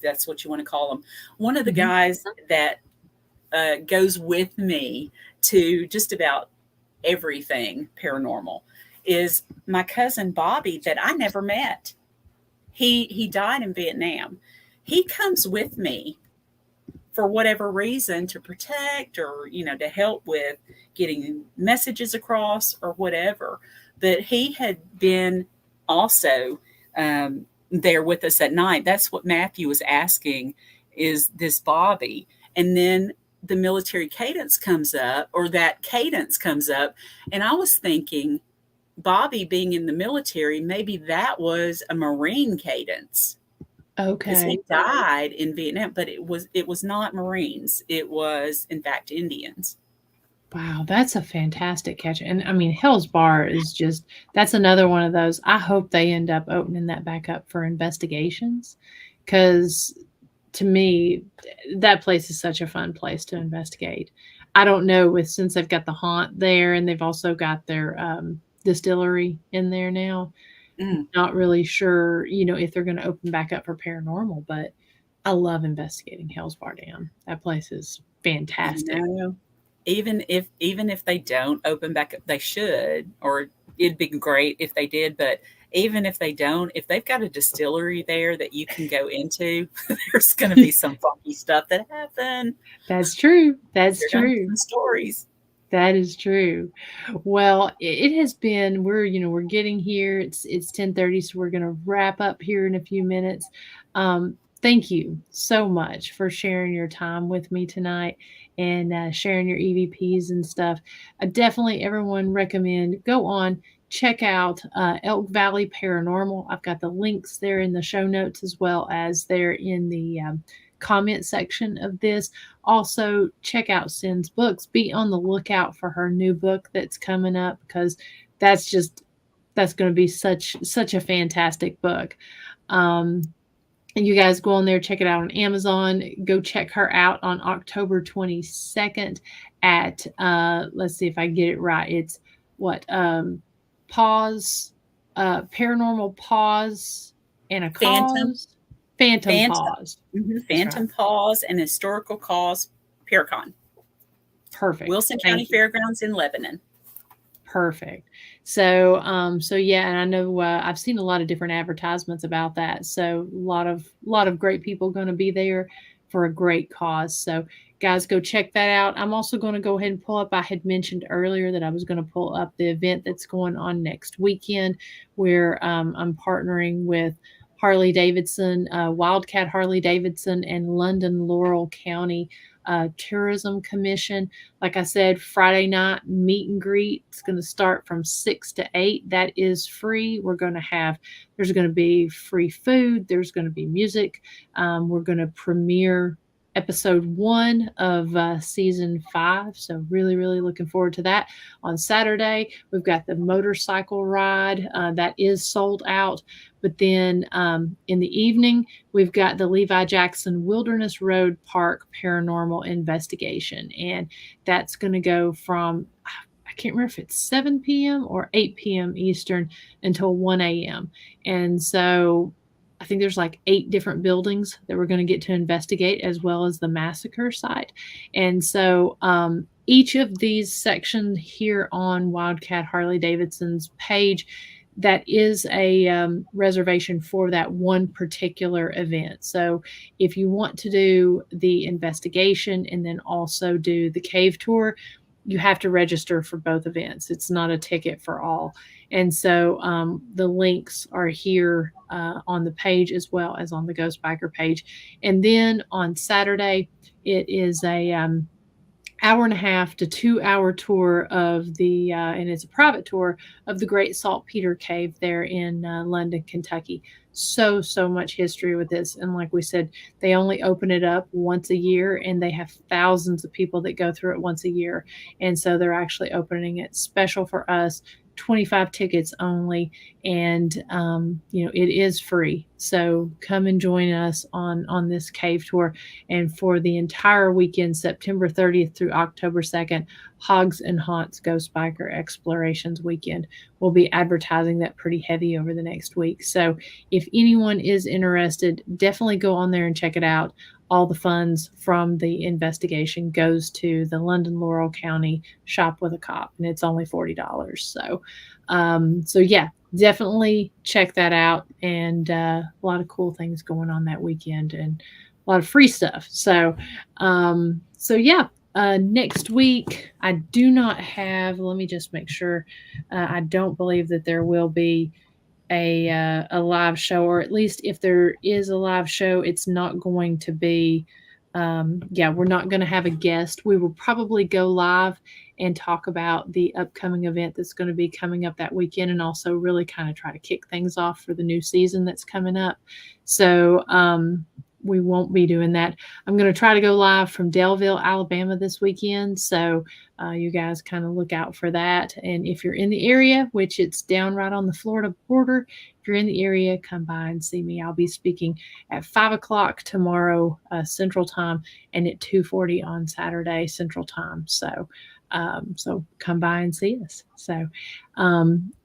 that's what you want to call them, one of the guys that goes with me to just about everything paranormal is my cousin Bobby that I never met. He died in Vietnam. He comes with me for whatever reason to protect or, to help with getting messages across or whatever. But he had been also there with us at night. That's what Matthew was asking, is this Bobby? And then the military cadence comes up, or that cadence comes up. And I was thinking, Bobby being in the military, maybe that was a Marine cadence. Okay. Because he died in Vietnam, but it was not Marines. It was, in fact, Indians. Wow, that's a fantastic catch. And I mean, Hell's Bar is that's another one of those. I hope they end up opening that back up for investigations, because to me, that place is such a fun place to investigate. I don't know, since they've got the haunt there and they've also got their distillery in there now. Not really sure, if they're going to open back up for paranormal, but I love investigating Hell's Bar Dam. That place is fantastic. Even if they don't open back up, they should, or it'd be great if they did. But even if they don't, if they've got a distillery there that you can go into, there's going to be some funky stuff that happened. That's true. That's true. Stories. That is true. Well, it has been, we're getting here. It's 10:30, so we're gonna wrap up here in a few minutes. Thank you so much for sharing your time with me tonight and sharing your EVPs and stuff. I definitely everyone recommend go on, check out Elk Valley Paranormal. I've got the links there in the show notes as well as there in the comment section of this. Also, check out Cyn's books. Be on the lookout for her new book that's coming up because that's going to be such a fantastic book. And you guys go on there, check it out on Amazon. Go check her out on October 22nd at let's see if I get it right. It's what pause, paranormal pause and a cause. Phantom Pause. Mm-hmm. Phantom right. Pause and Historical Cause, Paracon. Perfect. Wilson County Fairgrounds in Lebanon. Perfect. So, yeah, and I know I've seen a lot of different advertisements about that. So, a lot of great people going to be there for a great cause. So, guys, go check that out. I'm also going to go ahead and pull up. I had mentioned earlier that I was going to pull up the event that's going on next weekend, where I'm partnering with Harley Davidson, Wildcat Harley Davidson, and London Laurel County Tourism Commission. Like I said, Friday night meet and greet. It's going to start from 6 to 8. That is free. There's going to be free food. There's going to be music. We're going to premiere episode 1 of season 5. So really, really looking forward to that. On Saturday, we've got the motorcycle ride that is sold out. But then in the evening, we've got the Levi Jackson Wilderness Road Park Paranormal Investigation. And that's going to go from, I can't remember if it's 7 p.m. or 8 p.m. Eastern until 1 a.m. And so I think there's like 8 different buildings that we're going to get to investigate, as well as the massacre site. And so each of these sections here on Wildcat Harley Davidson's page, that is a reservation for that one particular event. So if you want to do the investigation and then also do the cave tour, you have to register for both events. It's not a ticket for all. And so the links are here on the page as well as on the Ghost Biker page. And then on Saturday, it is a 1.5 to 2 hour tour of the, and it's a private tour of the Great Saltpeter Cave there in London, Kentucky. So much history with this. And like we said, they only open it up once a year, and they have thousands of people that go through it once a year. And so they're actually opening it special for us, 25 tickets only. And, it is free. So come and join us on this cave tour. And for the entire weekend, September 30th through October 2nd, Hogs and Haunts Ghost Biker Explorations Weekend. We'll be advertising that pretty heavy over the next week. So if anyone is interested, definitely go on there and check it out. All the funds from the investigation goes to the London Laurel County Shop with a Cop, and it's only $40. So yeah, definitely check that out. And a lot of cool things going on that weekend, and a lot of free stuff. So yeah. Next week, I do not have. Let me just make sure. I don't believe that there will be a live show, or at least if there is a live show, it's not going to be. We're not going to have a guest. We will probably go live and talk about the upcoming event that's going to be coming up that weekend, and also really kind of try to kick things off for the new season that's coming up. So we won't be doing that. I'm going to try to go live from Delville, Alabama this weekend. So you guys kind of look out for that. And if you're in the area, which it's down right on the Florida border, if you're in the area, come by and see me. I'll be speaking at 5 o'clock tomorrow Central Time, and at 2:40 on Saturday Central Time. So come by and see us. So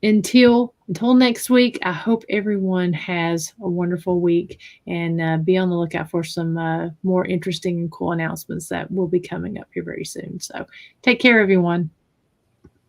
until next week, I hope everyone has a wonderful week, and be on the lookout for some more interesting and cool announcements that will be coming up here very soon. So take care, everyone.